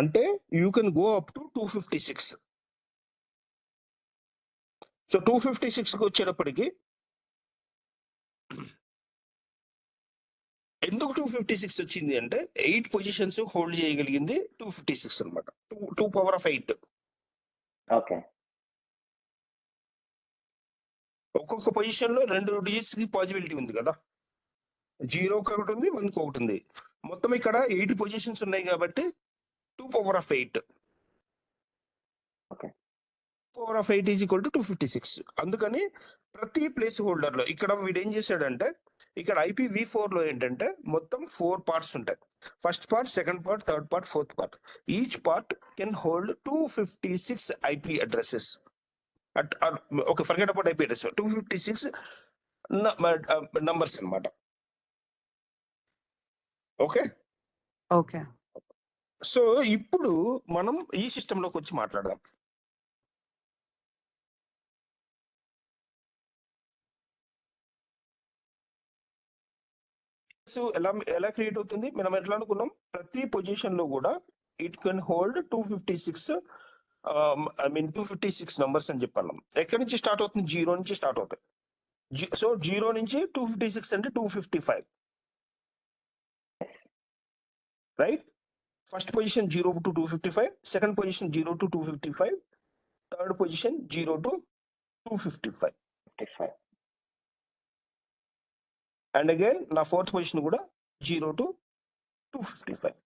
అంటే you can go up to 256. So 256 కి వచ్చేటప్పటికి ఎందుకు 256 వచ్చింది అంటే 8 పొజిషన్స్ హోల్డ్ చేయగలిగింది 256 అనమాట. 2 పవర్ ఆఫ్ 8. Okay. ఒక్కొక్క పొజిషన్ లో 2 డిజిట్స్ కి పాజిబిలిటీ ఉంది కదా, 0 ఒకటి ఉంది, 1 ఒకటి ఉంది. మొత్తం ఇక్కడ 8 పొజిషన్స్ ఉన్నాయి కాబట్టి 2 power of 8. Okay. Power of 8 is equal to 256. అందుకని ప్రతి ప్లేస్ హోల్డర్ లో ఇక్కడ వీడు ఏం చేశాడంటే, ఇక్కడ IPv4 లో ఏంటంటే మొత్తం 4 పార్ట్స్ ఉంటాయి. First part, second part, third part, fourth part. Each part can hold 256 IP addresses. Okay, forget about IP address. 256 numbers అన్నమాట. Okay, okay. సో ఇప్పుడు మనం ఈ సిస్టమ్ లోకి వచ్చి మాట్లాడదాం. సో ఎలా క్రియేట్ అవుతుంది? మనం ఎట్లా అనుకున్నాం, ప్రతి పొజిషన్ లో కూడా ఇట్ కెన్ హోల్డ్ 256 256 నంబర్స్ అని చెప్పాను. ఎక్కడి నుంచి స్టార్ట్ అవుతుంది? 0 నుంచి స్టార్ట్ అవుతాయి. సో 0 నుంచి 256 అంటే 255, right? First position 0 to 255, second position 0 to 255, third position 0 to 255, 55. And again నా ఫోర్త్ పొజిషన్ కూడా 0 to 255.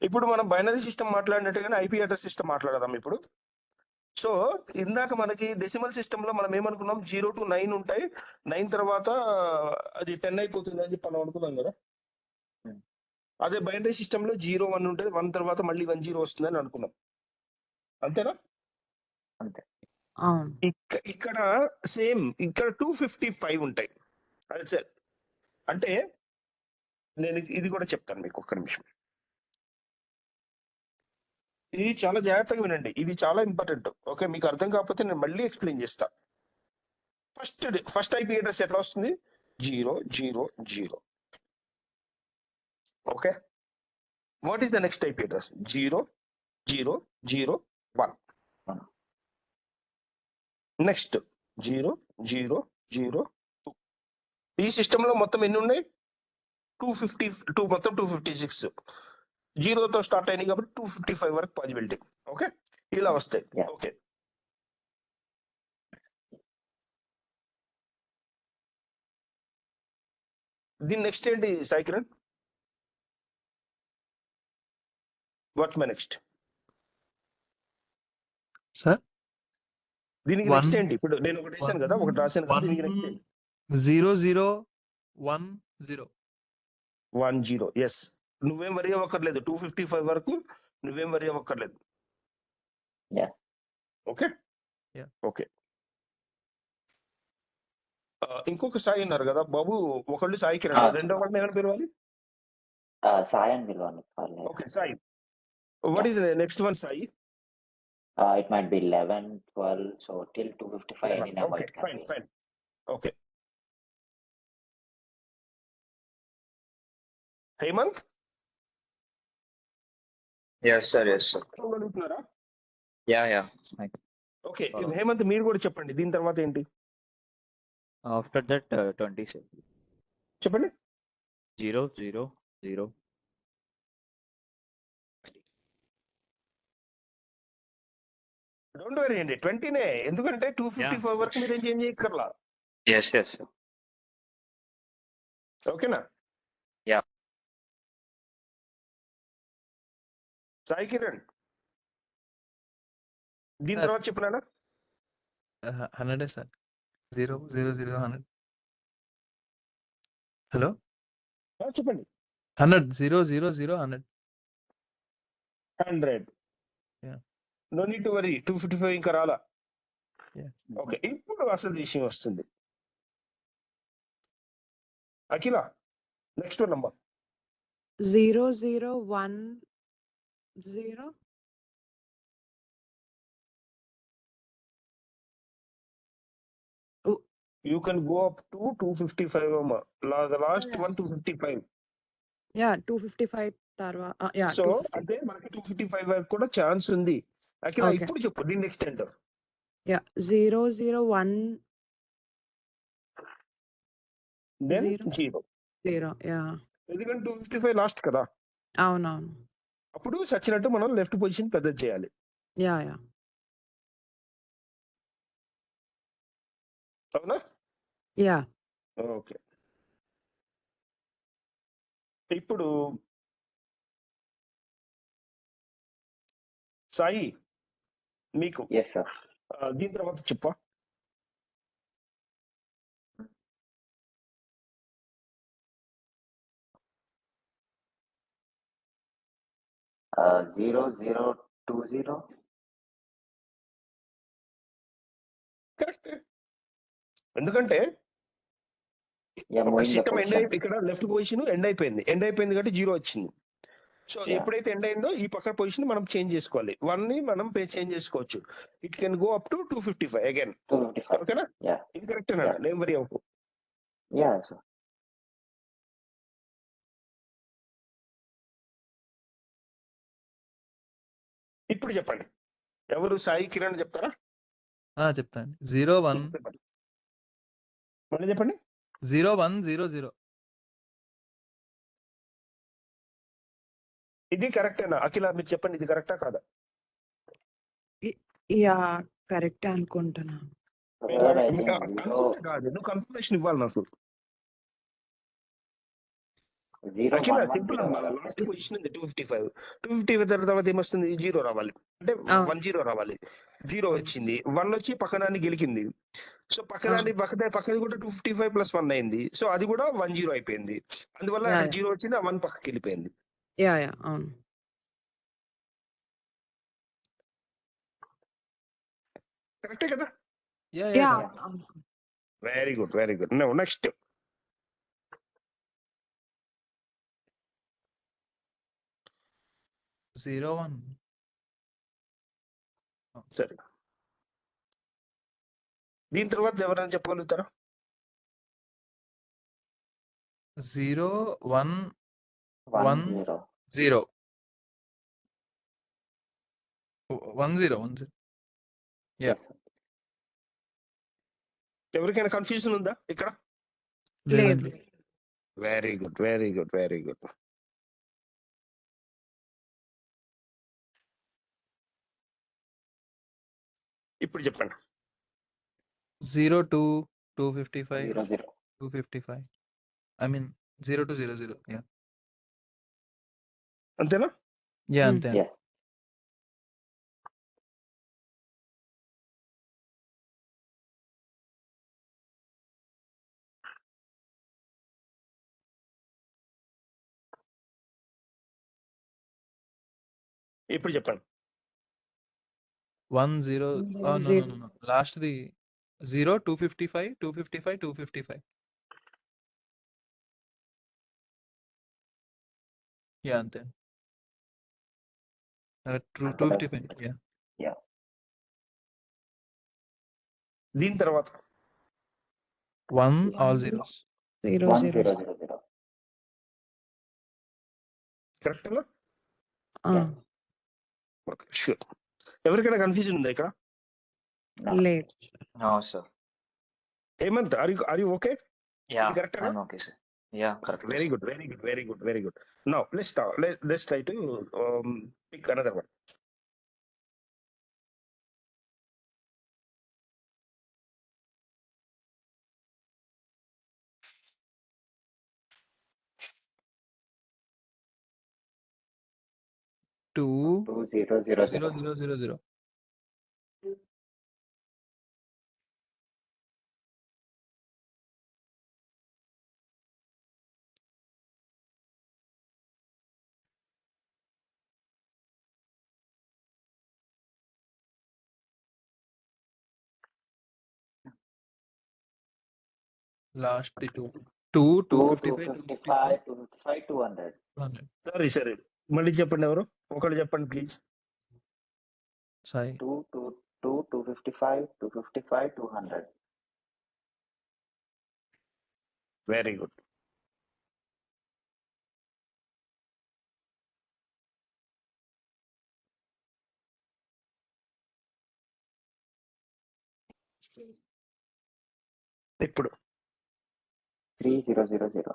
ఇప్పుడు మనం బైనరీ సిస్టమ్ మాట్లాడినట్టుగానే IP అడ్రస్ సిస్టమ్ మాట్లాడదాం ఇప్పుడు. సో ఇందాక మనకి డెసిమల్ సిస్టమ్ లో మనం ఏమనుకున్నాం, 0 to 9 ఉంటాయి, 9 తర్వాత అది 10 అయిపోతుంది అని చెప్పి మనం అనుకున్నాం కదా. అదే బైనరీ సిస్టమ్ లో 0 1 ఉంటుంది, 1 తర్వాత మళ్ళీ 1 0 వస్తుంది అని అనుకున్నాం. అంతేనా? అంతే. అవును. ఇక్కడ సేమ్ ఇక్కడ 255 ఉంటాయి. అది సార్ అంటే నేను ఇది కూడా చెప్తాను మీకు, ఒక్క నిమిషం. ఇది చాలా జాగ్రత్తగా వినండి, ఇది చాలా ఇంపార్టెంట్. ఓకే, మీకు అర్థం కాకపోతే నేను మళ్ళీ ఎక్స్ప్లెయిన్ చేస్తా. ఫస్ట్ IP అడ్రస్ ఎట్లా వస్తుంది? 0 0 0. Okay, what is the next IP address? 0 0 0 1. Next 0 0 0 2. ఈ సిస్టమ్ లో మొత్తం ఎన్ని ఉన్నాయి? 252, మొత్తం 256. 0తో స్టార్ట్ అయినాయి కాబట్టి 255 వరకు పాజిబిలిటీ. ఓకే, ఇలా వస్తాయి. Yeah. ఓకే, దీని నెక్స్ట్ ఏంటి Sai Kiran? What's my next? Sir దీనికి నెక్స్ట్ ఏంటి? ఇప్పుడు నేను ఒకటి వేసాను కదా, ఒకటి రాశాను కదా, దీనికి నెక్స్ట్ 0 0 10. 10. ఎస్, నువ్వేం వరి అవ్వక్కర్లేదు. 255 వరకు నువ్వేం వరి అవ్వక్కర్లేదు. Yeah. ఓకే. Yeah. ఓకే. ఇంకొక సాయి ఉన్నారు కదా బాబు, ఒకళ్ళు సాయి కిరణ్, రెండో వాళ్ళని ఏమైనా పిలవాలి? సాయి అని పిలవండి, పర్లేదు. Okay, Sai. What is next one Sai? It might be 11, 12, so till 255 any number okay, it can fine be. Fine. Okay. Hemanth Yes, sir. Yes, sir. అడుగుతున్నారా? Yeah. Okay, Follow. హేమంత్ మీరు కూడా చెప్పండి. దీని తర్వాత ఏంటి After that, 27. చెప్పండి. 0, 0, 0. డోంట్ వరీ అండి, 20నే. ఎందుకంటే 255 వరకు మీరేం చేంజ్ చేయక్కర్లా. Yes, sir. ఓకేనా? Yeah. సాయి కిరణ్, దీని Sir. తర్వాత చెప్పినాడా? 100 సార్. 0, 0, 0, 100. హలో, చెప్పండి. 100, 0, 0, 0, 100. 100. Yeah. No need to worry. 255 ఇంకా రాలా. Yeah. ఓకే, ఇప్పుడు అసలు విషయం వస్తుంది. Akhila, next number. 0010. You can go up to 255 అమ్మా. The last one 255. Yeah, 255 తర్వాత. Yeah, so 250. అంటే మనకి 255 వరకు కూడా ఛాన్స్ ఉంది. అఖిల, Okay. ఇప్పుడు చెప్పు దీని next enter. Yeah, 001. Then 0. 0. Yeah, ఎందుకంటే 255 లాస్ట్ కదా. అవునవును. అప్పుడు సచ్చినట్టు మనం లెఫ్ట్ పొజిషన్ పెద్దది చేయాలి. Yeah. అవునా? Yeah. ఓకే. ఇప్పుడు సాయి మీకు Yes, sir. దీని తర్వాత చెప్పా. Uh, 0020. కరెక్ట్. ఎందుకంటే Yeah, ఒక moving the system end position. ఇక్కడ లెఫ్ట్ పొజిషన్ ఎండ్ అయిపోయింది కాబట్టి 0 వచ్చింది. So Yeah. ఎప్పుడైతే ఎండ్ అయిందో ఈ పక్క పొజిషన్ మనం చేంజ్ చేసుకోవాలి. 1 ని మనం చేంజ్ చేసుకోవచ్చు. It can go up to 255 again. 255. ఓకేనా? Yeah. ఇది కరెక్టేనా? Yeah. నేను వరి అవ్వకు. Yeah, sir. ఇప్పుడు చెప్పండి, ఎవరు? సాయి కిరణ్ చెప్తారా? చెప్తాను. 01, చెప్పండి. మళ్ళీ చెప్పండి. 0100. ఇది కరెక్టేనా? అఖిల మీరు చెప్పండి, ఇది కరెక్టా కాదా? Yeah, కరెక్ట్ అనుకుంటున్నాను. Sir, I think కన్ఫర్మేషన్ కాదు, నువ్వు కన్ఫర్మేషన్ ఇవ్వాలి నాకు. 0, అఖిల 1, 1, సింపుల్ 0 అన్నమాట. రావాలి, లాస్ట్ sir. పొజిషన్ ఉంది 255 తర్వాత ఏమొస్తుంది? 0 రావాలి. అంటే అవును. 10 రావాలి. 0 వచ్చింది. 1 వచ్చి పక్కనాన్ని గెలికింది. సో పక్కదాన్ని పక్కది కూడా 255 + 1 అయింది. సో అది కూడా 10 అయిపోయింది. అందువల్ల Yeah, అక్కడ 0 వచ్చింది, ఆ 1 పక్కకి వెళ్ళిపోయింది. Yeah, అవును. కరెక్టే కదా? Yeah. Yeah, correct. అవును. Very good, very good. Next 01. సరే. దీని తర్వాత ఎవరైనా చెప్పగలుగుతారా? 0, 1, 1, 1, 0. 0. 10, 10. Yeah. Yes, sir. ఎవరికైనా కన్ఫ్యూజన్ ఉందా ఇక్కడ? లేదండి. Very good, very good, very good. ఇప్పుడు చెప్పండి. 02, 255, 00. 255. I mean 0 to 00. Yeah. అంతేనా? Yeah, Hmm. అంతే. Yes. ఇప్పుడు చెప్పండి. 1 0 0 no 0 లాస్ట్‌ది 0 255 255 255 యాహ్! అంతే. అంతే 255 యాహ్! యా దీని తర్వాత 1 ఆల్ zeros. 0 1 0 0 0 0 కరెక్టేనా? ఆ! Yeah sure. ఎవరికైనా కన్ఫ్యూజన్ ఉందా ఇక్కడ? నో లేదు. No, sir. Hemanth, are you okay? Yeah, ఇది కరెక్టేనా? I'm okay, sir. Yeah, correct, very sir. Good, very good, very good, very good. Now let's try to pick another one. Two 2 0 0 0 0 0 0 0. Last the 2 2 255 255 255 200 200. సరే మళ్ళీ చెప్పండి, ఎవరు ఒకళ్ళు చెప్పండి please. Sai 2 2 2 255 255 200 very good. ఇప్పుడు 3 0 0 0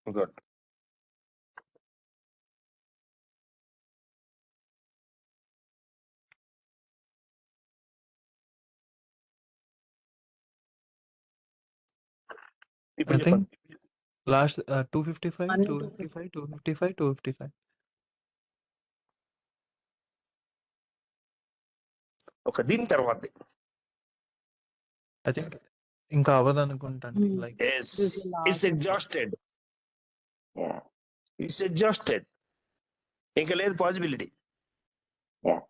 good. ఇప్పుడు I think చెప్పండి. last 255 1 255 255 255. ఒక దీని తర్వాత I think ఇంకా అవ్వదు అనుకుంటాండి. Hmm. Like it's This is the last one. Exhausted, yeah it's exhausted. ఇంకా లేదు పాసిబిలిటీ. yeah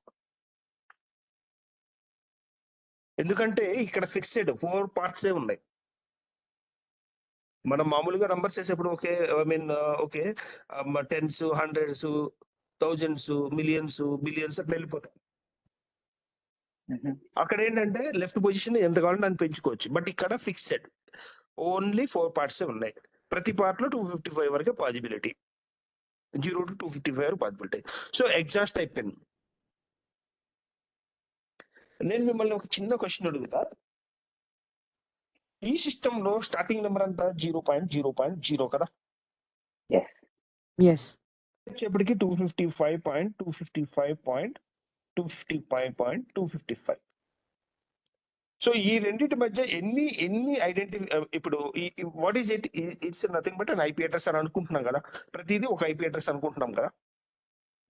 ఎందుకంటే ఇక్కడ ఫిక్స్డ్ 4 పార్ట్సే ఉన్నాయి. మనం మామూలుగా నంబర్స్ చేసేప్పుడు okay, I mean okay, tens, hundreds, thousands, millions, billions అట్లా వెళ్ళిపోతాయి. Mhm. అక్కడ ఏంటంటే లెఫ్ట్ పొజిషన్ ఎంత కావాలంటే దాన్ని పెంచుకోవచ్చు. బట్ ఇక్కడ ఫిక్స్డ్ ఓన్లీ 4 పార్ట్సే ఉన్నాయి. ప్రతి పార్ట్ లో 255 వరకే పాసిబిలిటీ, 0 to 255 వరకు పాసిబిలిటీ. సో ఎగ్జాస్ట్ అయిపోయింది. నేను మిమ్మల్ని ఒక చిన్న క్వశ్చన్ అడుగుతా. ఈ సిస్టమ్ లో స్టార్టింగ్ నెంబర్ అంతా 0.0.0 కదా, yes Yes. వచ్చేప్పటికి 255.255.255. సో ఈ రెండింటి మధ్య ఎన్ని ఎన్ని ఐడెంటిటీ, ఇప్పుడు what is it, it's nothing but an IP address అని అనుకుంటున్నాం కదా, ప్రతిదీ ఒక ఐపీ అడ్రస్ అనుకుంటున్నాం కదా.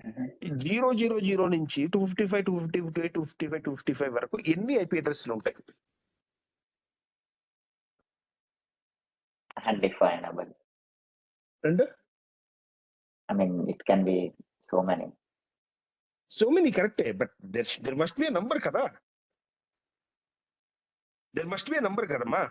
Mhm. 000 నుంచి 255 255 255 255 వరకు ఎన్ని ఐపీ అడ్రస్లు ఉంటాయి? undefinable and I mean it can be so many so many కరెక్టే, but there must be a number కదా, there must be a number కదమ్మా.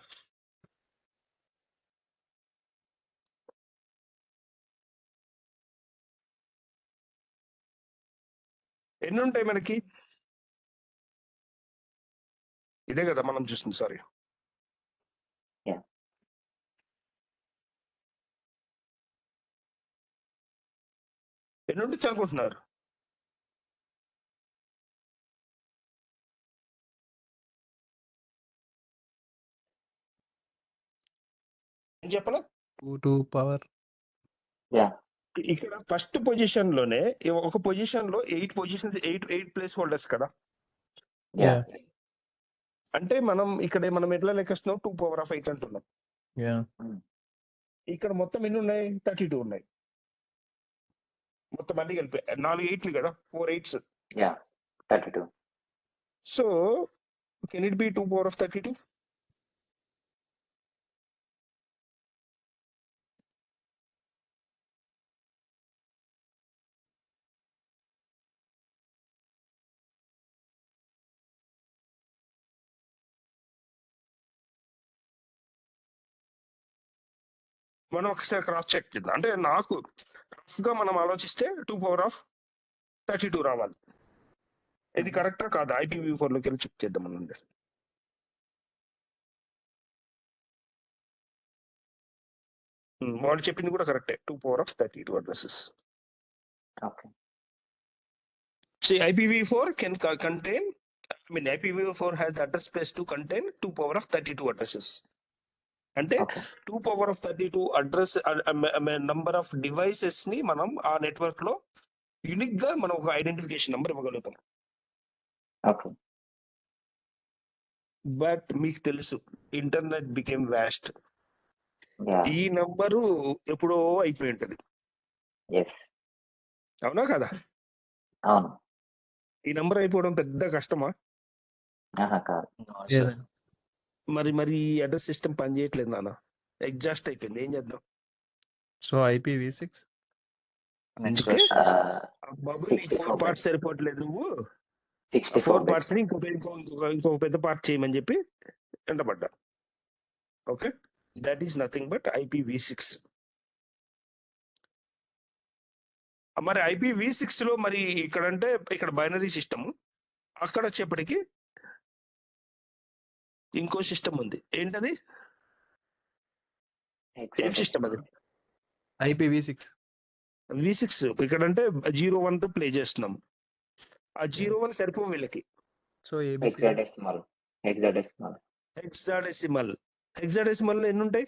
ఎన్ని ఉంటాయి మనకి? ఇదే కదా మనం చూస్తుంది. Sorry, Yeah. ఎన్ని ఉండొచ్చు అనుకుంటున్నారు? ఏం చెప్పనా? 2 power yeah ఇక్కడ ఫస్ట్ పొజిషన్ లోనే ఒక పొజిషన్ లో 8 పొజిషన్స్, 8 ప్లేస్ హోల్డర్స్ కదా. yeah అంటే మనం ఇక్కడ ఎట్లా లెక్కిస్తున్నాం? 2 power of 8 అంటున్నాం. yeah ఇక్కడ మొత్తం ఎన్ని ఉన్నాయి? 32 ఉన్నాయి. మొత్తం అన్ని కలిపి 4 8లు కదా, 4 8s. yeah 32 so can it be 2 power of 32? మనం ఒకసారి క్రాస్ చెక్ చేద్దాం. అంటే నాకు రఫ్ గా మనం ఆలోచిస్తే 2 power of 32 రావాలి. ఇది కరెక్టా కాదా? IPv4 లోకి వెళ్ళి చెక్ చేద్దాం మనం. వాళ్ళు చెప్పింది కూడా కరెక్టే. 2 power of 32 addresses. Okay. See, IPv4 can contain, IPv4 has the address space to contain 2 power of 32 addresses. అంటే Okay. 2 power of 32 address number of devices ని మనం ఆ నెట్వర్క్ లో యూనిక్ గా మనం ఒక ఐడెంటిఫికేషన్ నంబర్ ఇవ్వగలుగుతాం. Okay. బట్ మీకు తెలుసు ఇంటర్నెట్ బికేమ్ వ్యాస్ట్. Yeah. ఈ నంబరు ఎప్పుడో అయిపోయి ఉంటది. Yes. అవునా కదా? అవును. ఈ నంబర్ అయిపోవడం పెద్ద కష్టమా? కాదు. లేదండి. మరి ఈ అడ్రస్ సిస్టమ్ పనిచేయట్లేదు నాన్న, ఎగ్జాస్ట్ అయిపోయింది. ఏం చేద్దాం? సో IPv6 నెక్స్ట్ అందుకే క్వశ్చన్. బాబు నీకు 64 4 parts సరిపోవట్లేదు. నువ్వు 64 4 bit. parts ని ఇంకొక పెద్ద పార్ట్ చేయమని చెప్పి ఎంటబడ్డా. Okay, that is nothing but IPv6. మరి IPv6 లో మరి ఇక్కడ బైనరీ సిస్టమ్, అక్కడ వచ్చేప్పటికి ఇంకో సిస్టమ్ ఉంది. ఏంటది? ఏం సిస్టమ్ అది? IPv6 V6. ఇక్కడంటే 01 తో ప్లే చేస్తున్నాం. ఆ 01 సరిపోవు వీళ్ళకి. So ABC hexadecimal. హెక్సాడెసిమల్ లో ఎన్ని ఉంటాయి?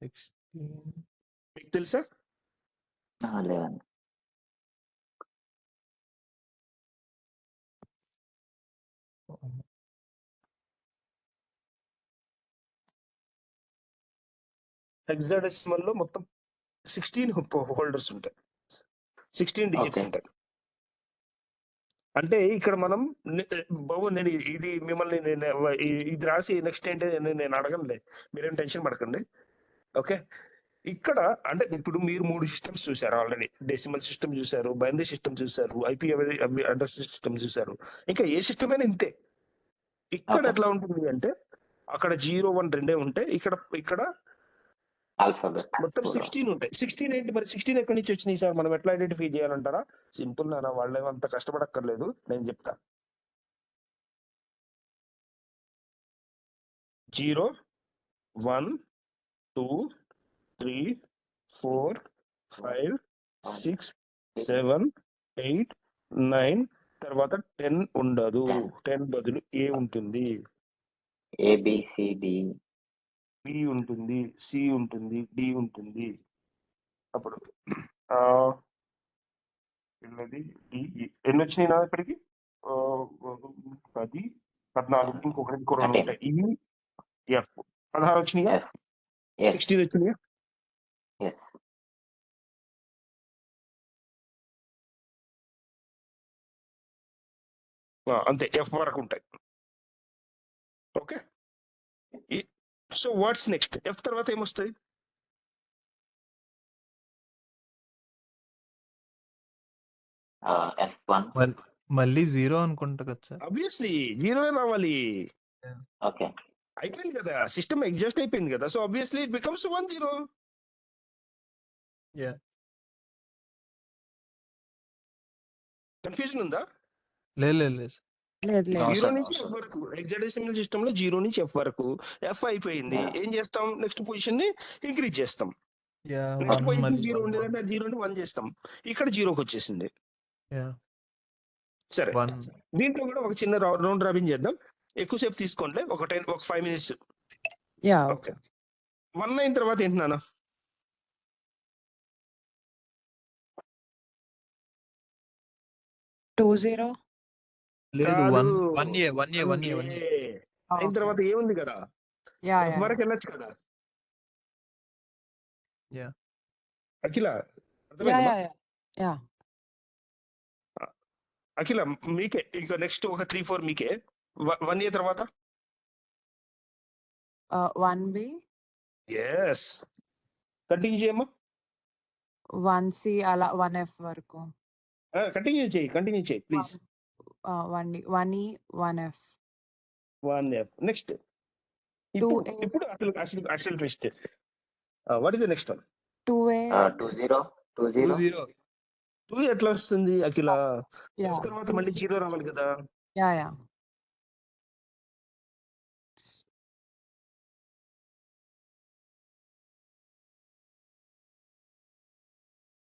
16 మీకు తెలుసా? లేదండి. హెక్సాడెసిమల్ లో మొత్తం 16 హోల్డర్స్ ఉంటాయి, 16 డిజిట్స్ Okay. ఉంటాయి. అంటే ఇక్కడ మనం బాబు నేను ఇది మిమ్మల్ని ఇది రాసి నెక్స్ట్ ఏంటి నేను అడగనులే, మీరేం టెన్షన్ పడకండి. ఓకే, ఇక్కడ అంటే ఇప్పుడు మీరు 3 సిస్టమ్స్ చూసారు ఆల్రెడీ. డెసిమల్ సిస్టమ్ చూసారు, బైనరీ సిస్టమ్ చూసారు, IP అడ్రస్ సిస్టమ్ చూసారు. ఇంకా ఏ సిస్టమ్ అయినా ఇంతే. ఇక్కడ Okay. ఎట్లా ఉంటుంది అంటే అక్కడ 01 రెండే ఉంటాయి, ఇక్కడ ఆల్ఫాబెట్ మొత్తం 16 ఉంటాయి. 16 ఏంటి మరి? 16 ఎక్కడి నుంచి వచ్చినాయి సార్? మనం ఎట్లా ఐడెంటిఫై చేయాలంటారా? సింపుల్ నాన్న, వాళ్ళు అంత కష్టపడక్కర్లేదు, నేను చెప్తా. 0 1 2 3 4 5 6 7 8 9 తర్వాత 10 ఉండదు. 10 బదులు A ఉంటుంది, ABCD. B ఉంటుంది, C ఉంటుంది, D ఉంటుంది. అప్పుడు ఎన్నది ఎన్ని వచ్చినాయి నా ఇప్పటికి? 10 14 ఇంకొకటి ఇంకో 2 ఉంటాయి. EF 16 వచ్చినాయా? F. Yes. 16 వచ్చినాయా? Yes. అంతే, F వరకు ఉంటాయి. Okay, so what's next? F తర్వాత ఏమొస్తాయి? F1. మళ్ళీ 0 అనుకుంటా కదా సార్. ఆబ్వియస్లీ 0 రావాలి. Okay. అయిపోయింది కదా, సిస్టమ్ ఎగ్జాస్ట్ అయిపోయింది కదా, so obviously it becomes 10. Yeah. Confusion ఉందా? లేదు లేదు లేదు. No, 0 sir, నుంచి no, F sir. వరకు హెక్సాడెసిమల్ సిస్టమ్ లో 0 నుంచి F వరకు. F అయిపోయింది, Yeah. ఏం చేస్తాం? నెక్స్ట్ పొజిషన్ ని ఇంక్రీజ్ చేస్తాం. Yeah, నెక్స్ట్ 1 పొజిషన్ మళ్ళీ 0 1 ఉండేదంటే 0 నుండి 1 చేస్తాం. ఇక్కడ 0కి వచ్చేసింది. Yeah. సరే, 1 దీంట్లో కూడా ఒక చిన్న రౌండ్ రాబిన్ చేద్దాం. ఎక్కువసేపు తీసుకోండి, ఒక 5 minutes. యా ఓకే, 1 అయిన తర్వాత ఏంటి నాన్న? 20. లేదు, కాదు, 1 అయిన తర్వాత ఏముంది కదా, యా F వరకు వెళ్ళొచ్చు కదా. Yeah. అఖిల యా అర్థమైందమ్మా? Yeah yeah. అఖిల మీకే ఇంకా నెక్స్ట్ ఒక 3-4 మీకే. 1 year తర్వాత 1B, ఎస్ కంటిన్యూ చేయమ్మా. 1C అలా 1F వరకు. కంటిన్యూ చేయి please. 1E, 1F. 1F next ఇప్పుడు 2A ఇప్పుడు అసలు twist. What is the next one? 2A 20 2 20 0 2 ఎట్లా వస్తుంది అఖిల? యా ఎఫ్ తర్వాత మళ్ళీ 0 రావాలి కదా. యా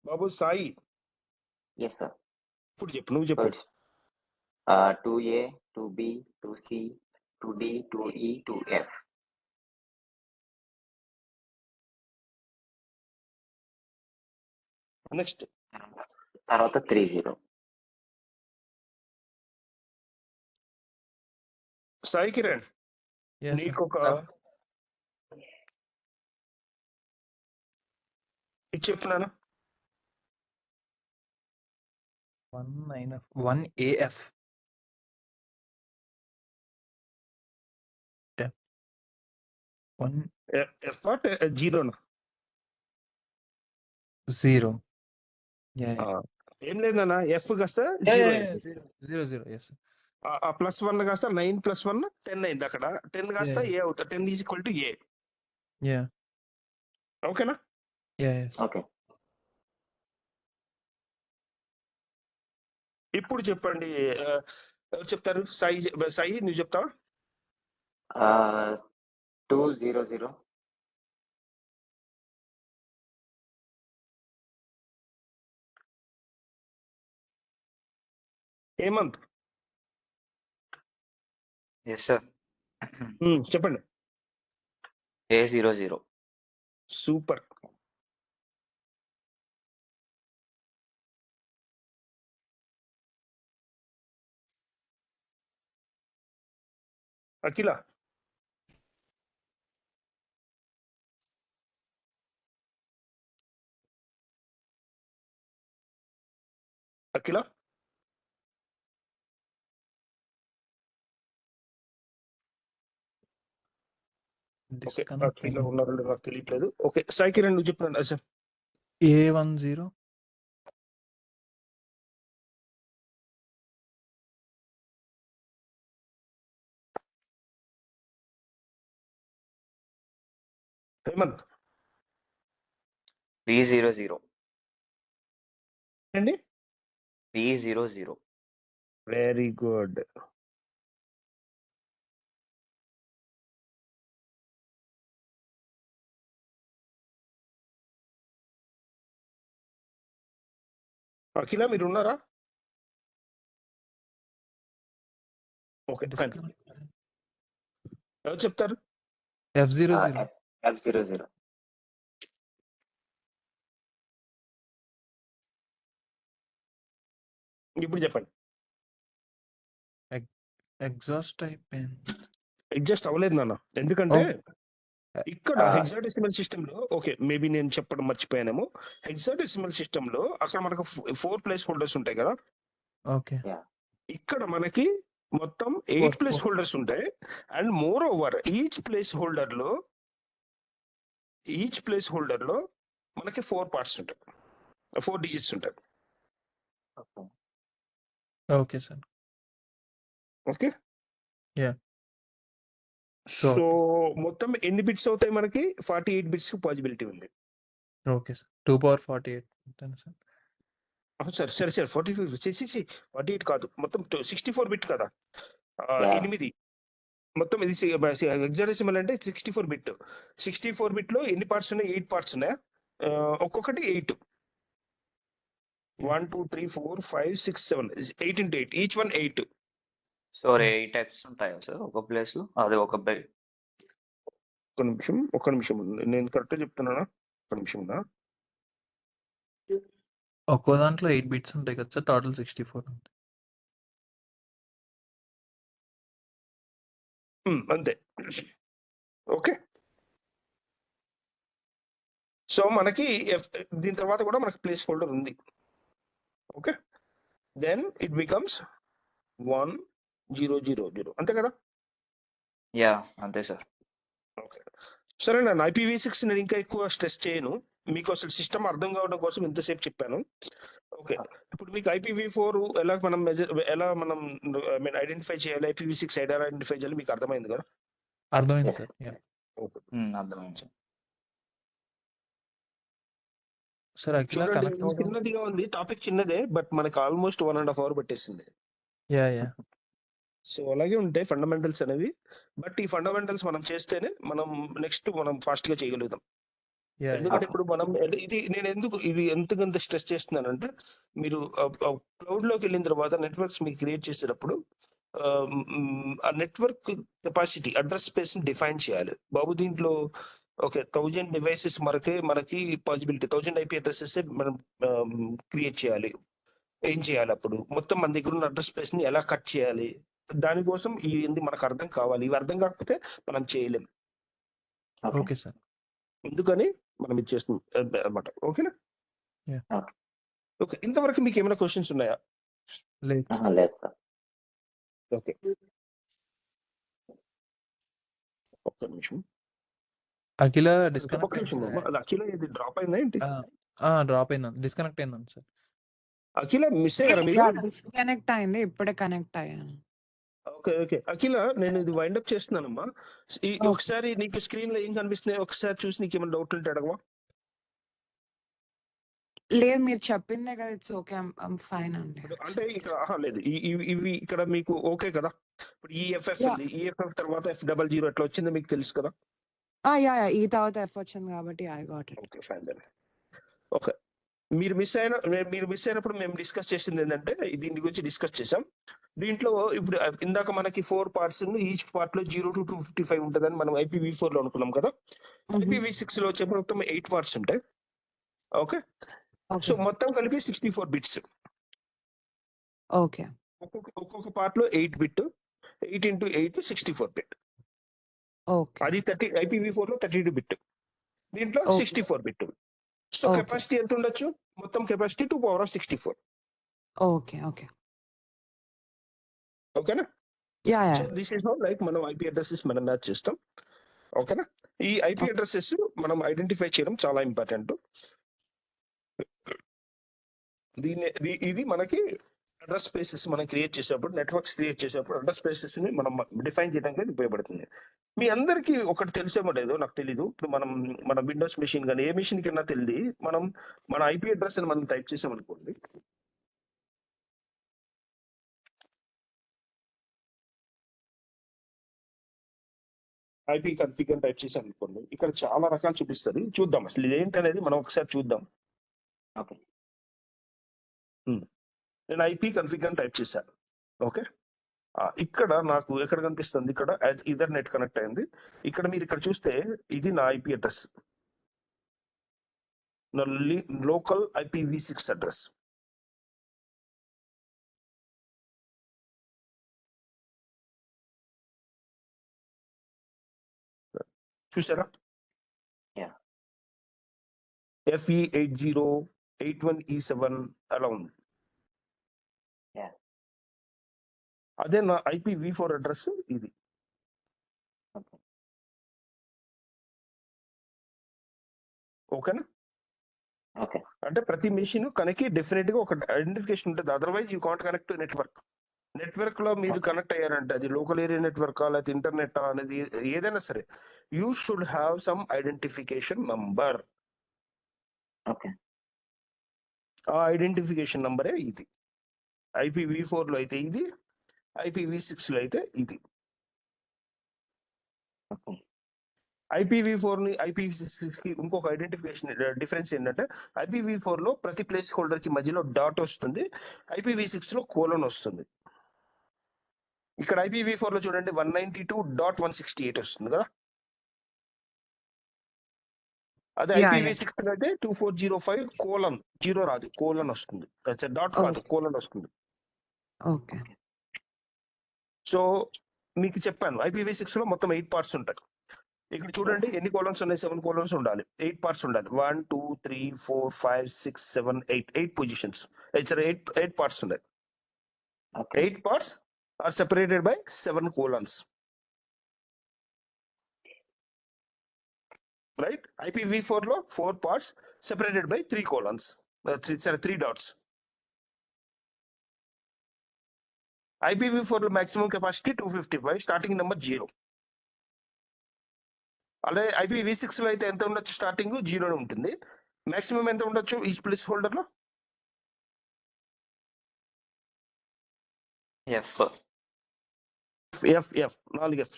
బాబు సాయి yes sir. ఇప్పుడు చెప్పు, నువ్వు So చెప్పు. it's 2A 2B 2C 2D 2E 2F. Next తర్వాత 30. Sai Kiran, yes sir. నీకు ఒక ఇది చెప్తున్నాను. 1 AF 1 ఎఫ్ వాట్ 0 0 yeah ఏం లేదన్నా, ఎఫ్ కాస్త yeah 0 yeah అయింది. 0 0 yes sir. ఆ +1 కాస్త 9 + 1 10 అయింది. అక్కడ 10 కాస్త Yeah. ఏ అవుతుంది. 10 is equal to A. yeah ఓకేనా? yes Okay. ఇప్పుడు చెప్పండి. ఎవరు చెప్తారు? సాయి నువ్వు చెప్తావా? 200 హేమంత్ yes sir. చెప్పండి. A00 super. Akhila Akhila okay, disconnect అఖిల ఉన్నారో లేదో నాకు తెలియట్లేదు. ఓకే, సాయి కిరణ్ నువ్వు చెప్పినాడు అసలు. A10 హేమంత్ B00 అండి. B00 very good. అఖిల మీరు ఉన్నారా? Okay fine. disconnect ఎవరు చెప్తారు? F00 F00 ఇప్పుడు చెప్పండి. exhaust అయిపోయింది. అడ్జస్ట్ అవ్వలేదు నాన్న, ఎందుకంటే ఇక్కడ Ah. హెక్సాడెసిమల్ సిస్టమ్ లో, ఓకే మేబీ నేను చెప్పడం మర్చిపోయానేమో. హెక్సాడెసిమల్ సిస్టమ్ లో అక్కడ మనకు 4 ప్లేస్ హోల్డర్స్ ఉంటాయి కదా. okay ఇక్కడ మనకి మొత్తం 8 Four, ప్లేస్ four. హోల్డర్స్ ఉంటాయి. And more over each place holder లో మనకి 4 పార్ట్స్ ఉంటాయి, 4 డిజిట్స్ ఉంటాయి. Okay. okay sir okay. Yeah. So- so మొత్తం ఎన్ని బిట్స్ అవుతాయి మనకి? 48 బిట్స్ పాసిబిలిటీ ఉంది. okay sir 2 power 48 అంతేనా sir? సరే 48 కాదు, మొత్తం 64 బిట్ కదా. Yeah. 8 మొత్తం ఇది హెక్సాడెసిమల్ అంటే 64 బిట్. 64 బిట్ లో ఎన్ని పార్ట్స్ ఉన్నాయి? 8 పార్ట్స్ ఉన్నాయి. ఒక్కొక్కటి 8. 1 2 3 4 5 6 7 8 into 8, each one 8. So 8 types ఉంటాయా సార్ ఒక ప్లేస్ లో? అది ఒక బై ఒక్క నిమిషం నేను కరెక్ట్ చెప్తున్నానా? ఒక్క నిమిషం ఉన్నా. ఒక్కో దాంట్లో 8 బిట్స్ ఉంటాయి కదా సార్, టోటల్ 64 ఉంటాయి. అంతే. ఓకే. సో మనకి దీని తర్వాత కూడా మనకి ప్లేస్ హోల్డర్ ఉంది. ఓకే, దెన్ ఇట్ బికమ్స్ 1 0 0 0 అంతే కదా. యా అంతే సార్. ఓకే సరే నా IPv6 నేను ఇంకా ఎక్కువ స్ట్రెస్ చేయను, మీకు అసలు సిస్టమ్ అర్థం కావడం కోసం ఇంతసేపు చెప్పాను. ఓకే, ఇప్పుడు మీకు IPv4 ఎలా మనం ఐడెంటిఫై చేయాలి, IPv6 ఐడెంటిఫై చేయాలి మీకు అర్థమైంది కదా. అర్థమైంది Yes. సార్. యాహ్! అర్థమైంది సార్. సార్ అఖిల చూడండి కనెక్ట్ అవ్వడం చిన్నదిగా ఉంది, టాపిక్ చిన్నదే, బట్ మనకి ఆల్మోస్ట్ 1.5 అవర్ పట్టేసింది. యాహ్! సో అలాగే ఉంటాయి ఫండమెంటల్స్ అనేవి, బట్ ఈ ఫండమెంటల్స్ మనం చేస్తేనే మనం నెక్స్ట్ మనం ఫాస్ట్ గా చేయగలుగుతాం. యాహ్! ఎందుకంటే Okay. ఇప్పుడు మనం ఇది నేను ఇది ఎంతకంత స్ట్రెస్ చేస్తున్నానంటే, మీరు క్లౌడ్ లోకి వెళ్ళిన తర్వాత నెట్వర్క్స్ మీకు క్రియేట్ చేసేటప్పుడు ఆ నెట్వర్క్ కెపాసిటీ అడ్రస్ స్పేస్ ని డిఫైన్ చేయాలి. బాబు దీంట్లో ఓకే 1000 డివైసెస్ మనకి పాసిబిలిటీ 1000 IP అడ్రసెస్ మనం క్రియేట్ చేయాలి. ఏం చేయాలి అప్పుడు మొత్తం మన దగ్గర ఉన్న అడ్రస్ స్పేస్ ని ఎలా కట్ చేయాలి, దానికోసం ఇది మనకు అర్థం కావాలి. ఇవి అర్థం కాకపోతే మనం చేయలేం. Okay. Okay sir. ఎందుకని మనం ఇది చేస్తున్నాం అనమాట. ఓకేనా? Yeah. Okay. ఓకే, ఇంతవరకు మీకు ఏమైనా క్వశ్చన్స్ ఉన్నాయా? లేదు సార్. లేదు సార్. ఓకే, ఒక్క నిమిషం. అఖిల ఒక్క డిస్కనెక్ట్ అయింది నిమిషం సార్. అది అఖిల ఇది డ్రాప్ అయిందా ఏంటి? డ్రాప్ అయిందండి. డిస్కనెక్ట్ అయిందండి సార్. అఖిల మిస్ అయ్యారా మీరు? డిస్కనెక్ట్ అయింది, ఇప్పుడే కనెక్ట్ అయ్యాను. ఓకే ఓకే అఖిల, నేను ఇది వైండ్ అప్ చేస్తున్నానమ్మా. Okay. ఒకసారి నీకు స్క్రీన్ లో ఏం కనిపిస్తున్నాయి ఒకసారి చూసి నీకు ఏమైనా డౌట్ ఉంటే అడగవా? లేదు, మీరు చెప్పిందే కదా, ఇట్స్ ఓకే, ఐమ్ ఫైన్ అండి. అంటే ఇక్కడ లేదు, ఇవి ఇక్కడ మీకు ఓకే కదా? ఇప్పుడు EFF Yeah. ఉంది, EFF తర్వాత F00 ఎట్లా వచ్చిందో మీకు తెలుసు కదా? యా ఈ తర్వాత ఎఫ్ వచ్చింది కాబట్టి I got it. Okay fine then. Okay, మీరు మిస్ అయినప్పుడు మేము డిస్కస్ చేసింది ఏంటంటే దీని గురించి డిస్కస్ చేసాం. దీంట్లో ఇప్పుడు ఇందాక మనకి 4 పార్ట్స్, ఈచ్ పార్ట్ లో 0 to 255 ఉంటుందని మనం IPv4 లో అనుకున్నాం కదా. IPv6 లో వచ్చే మొత్తం 8 పార్ట్స్ ఉంటాయి. ఓకే, సో మొత్తం కలిపి 64 బిట్స్. ఓకే, ఒక్కొక్క పార్ట్ లో 8 బిట్, 8 into 8 64 బిట్. ఓకే, అది IPv4 లో 32 బిట్, దీంట్లో Okay. 64 bit. So Okay. Capacity ఎంత ఉండొచ్చు? మొత్తం కెపాసిటీ 2^64. ఓకే, ఓకే, ఓకేనా? Yeah so this is how like మనం IP అడ్రసెస్ మనం మ్యాచ్ చేస్తాం. ఓకేనా? ఈ IP Okay. అడ్రసెస్ మనం ఐడెంటిఫై చేయడం చాలా ఇంపార్టెంట్. ఇది మనకి అడ్రస్ స్పేసెస్ మనం క్రియేట్ చేసేటప్పుడు, నెట్వర్క్స్ క్రియేట్ చేసేటప్పుడు అడ్రస్ స్పేసెస్ ని మనం డిఫైన్ చేయడానికి ఉపయోగపడుతుంది. మీ అందరికీ ఒకటి తెలిసేమో లేదో నాకు తెలీదు. ఇప్పుడు మన విండోస్ మెషిన్ కానీ ఏ మెషిన్ కన్నా తెలియదు, మన IP అడ్రస్ అని మనం టైప్ చేసామనుకోండి, IP కన్ఫిగ్ అని టైప్ చేసాం అనుకోండి, ఇక్కడ చాలా రకాలు చూపిస్తుంది. చూద్దాం అసలు ఇదేంటి అనేది మనం ఒకసారి చూద్దాం. ఓకే. నేను IP కన్ఫిగ్ అని టైప్ చేశాను. ఓకే, ఇక్కడ నాకు ఎక్కడ కనిపిస్తుంది, ఇక్కడ ఈథర్నెట్ కనెక్ట్ అయింది. ఇక్కడ మీరు ఇక్కడ చూస్తే ఇది నా IP అడ్రస్, నా లోకల్ IPv6 అడ్రస్. చూసారా? Yeah. FE8081E7 అలా ఉంది. Yeah. అదే నా IPv4 అడ్రస్ ఇది. Okay. ఓకేనా? Okay. అంటే ప్రతి మెషిన్ కనెక్ట్ డెఫినెట్ గా ఒక ఐడెంటిఫికేషన్ ఉంటుంది, otherwise you can't connect network. Network లో మీరు కనెక్ట్ అయ్యారంటే అది లోకల్ ఏరియా నెట్వర్క్ లేకపోతే ఇంటర్నెట్ అనేది ఏదైనా సరే, you should have some identification number. Okay. ఆ ఐడెంటిఫికేషన్ నంబరే ఇది. IPv4 లో అయితే ఇది, IPv6 లో అయితే ఇది. Okay. IPv4 ని IPv6 కి ఇంకొక ఐడెంటిఫికేషన్ డిఫరెన్స్ ఏంటంటే, IPv4 లో ప్రతి ప్లేస్ హోల్డర్ కి మధ్యలో డాట్ వస్తుంది, IPv6 లో కోలన్ వస్తుంది. ఇక్కడ IPv4 లో చూడండి 192.168 వస్తుంది కదా. అదే Yeah, IPv6 లో అయితే 2405:0 రాదు, కోలన్ వస్తుంది. డాట్ కాదు, కోలన్ వస్తుంది. ఓకే. సో మీకు చెప్పాను IPv6 లో మొత్తం 8 పార్ట్స్ ఉంటాయి. ఇక్కడ చూడండి ఎన్ని కోలన్స్ ఉన్నాయి, 7 కోలన్స్ ఉండాలి, 8 పార్ట్స్ ఉండాలి. 1 2 3 4 5 6 7 8 పొజిషన్స్, 8 పార్ట్స్ ఉన్నాయి. Okay. 8 parts are separated by 7 colons. Right? IPv4 లో 4 parts separated by 3 colons. 3 dots. IPv4 లో maximum capacity 255, starting number 0. అదే IPv6 లో అయితే ఎంత ఉండొచ్చు? స్టార్టింగ్ 0 ఉంటుంది. మాక్సిమం ఎంత ఉండొచ్చు ఈ ప్లేస్ హోల్డర్ లో? F. F 4 F.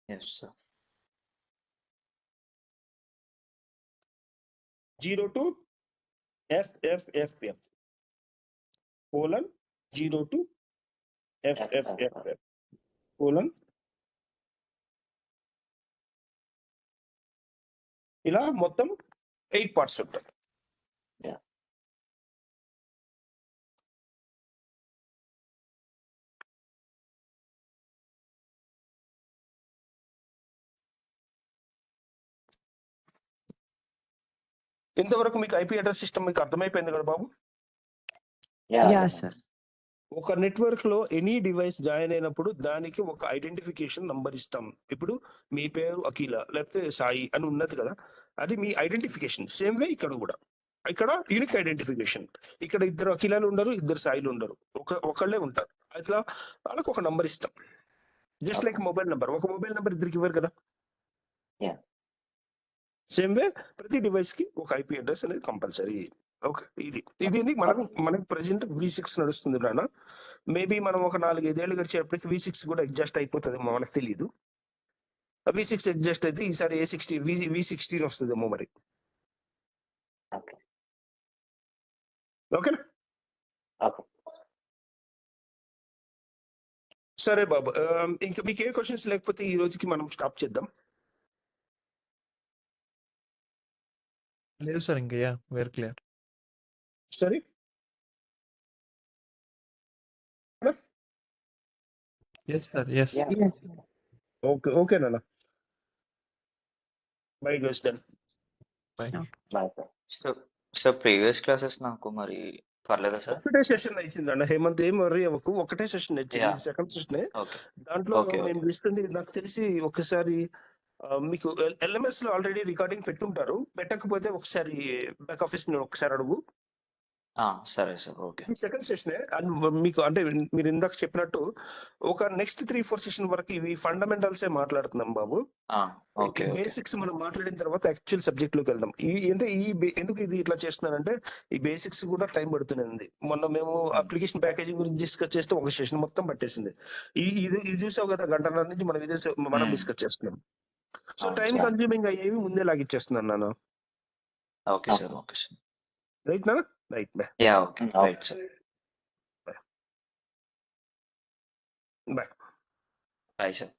Yes, sir. 0 to F colon 0 to F colon ఇలా మొత్తం 8 పార్ట్స్ ఉంటాయి. Yeah. ఇంతవరకు మీకు IP అడ్రస్ సిస్టమ్ మీకు అర్థమైపోయింది కదా బాబు? Yeah, Yeah, అర్థమైంది. sir. ఒక నెట్వర్క్ లో ఎనీ డివైస్ జాయిన్ అయినప్పుడు దానికి ఒక ఐడెంటిఫికేషన్ నంబర్ ఇస్తాం. ఇప్పుడు మీ పేరు అఖిల లేకపోతే సాయి అని ఉన్నది కదా, అది మీ ఐడెంటిఫికేషన్. సేమ్ వే ఇక్కడ కూడా, ఇక్కడ యూనిక్ ఐడెంటిఫికేషన్. ఇక్కడ ఇద్దరు అఖిలాలు ఉండరు, ఇద్దరు సాయిలు ఉండరు, ఒకళ్ళే ఉంటారు. అట్లా వాళ్ళకి ఒక నంబర్ ఇస్తాం. జస్ట్ లైక్ మొబైల్ నెంబర్, ఒక మొబైల్ నెంబర్ ఇద్దరికి ఇవ్వరు కదా. Yeah. సేమ్ వే ప్రతి డివైస్ కి ఒక IP అడ్రస్ అనేది కంపల్సరీ. ఓకే, ఇది మనకు ప్రెసెంట్ V6 నడుస్తుంది నాన్న. మేబీ మనం ఒక 4-5 ఏళ్ళు గడిచేటప్పటికి V6 కూడా అడ్జస్ట్ అయిపోతుంది, మనకు తెలియదు. V6 అడ్జస్ట్ అయితే ఈసారి V16 వస్తుందేమో మరి. Okay. ఓకేనా? Okay. సరే బాబు, ఇంకా మీకు ఏ క్వశ్చన్స్ లేకపోతే ఈ రోజుకి మనం స్టాప్ చేద్దాం. లేదు సార్, ఇంకా వేర్ క్లియర్. సరే yes sir, yes. Yeah. Yes. Okay నాన్న. Bye guys then. Bye, sir. So previous classes నాకు మరి పర్లేదా సార్? ఒకటే సెషన్ ఇచ్చింది అన్న హేమంత్, ఏం వర్రీ అవ్వకు. ఒకటే సెషన్ ఇచ్చింది, Yeah. Second session. ఓకే. దాంట్లో Okay, మేము ఇస్తుంది నాకు తెలిసి ఒకసారి మీకు LMS లో ఆల్రెడీ రికార్డింగ్ పెట్టుంటారు. పెట్టకపోతే ఒకసారి బ్యాక్ ఆఫీస్ ని ఒకసారి అడుగు. సరే sir. Okay. Second session and మీకు అంటే మీరు ఇందాక చెప్పినట్టు ఒక నెక్స్ట్ 3-4 సెషన్ వరకు ఇవి ఫండమెంటల్స్ మాట్లాడుతున్నాం బాబు. ఓకే. బేసిక్స్ మనం మాట్లాడిన తర్వాత యాక్చువల్ సబ్జెక్ట్ లోకి వెళ్దాం. ఎందుకు ఇది ఇట్లా చేస్తున్నానంటే ఈ బేసిక్స్ కూడా టైం పడుతుంది. మొన్న మేము అప్లికేషన్ ప్యాకేజింగ్ గురించి డిస్కస్ చేస్తే ఒక సెషన్ మొత్తం పట్టేసింది. ఇది చూసావు కదా, గంటన్నర నుంచి మనం డిస్కస్ చేస్తున్నాం. So time Yeah. కన్జ్యూమింగ్ అయ్యేవి ముందే లాగిచ్చేస్తున్నాను నాన్న. Okay sir. Okay sir. Right నా? Right bye. Okay. Right sir. Bye. Bye sir.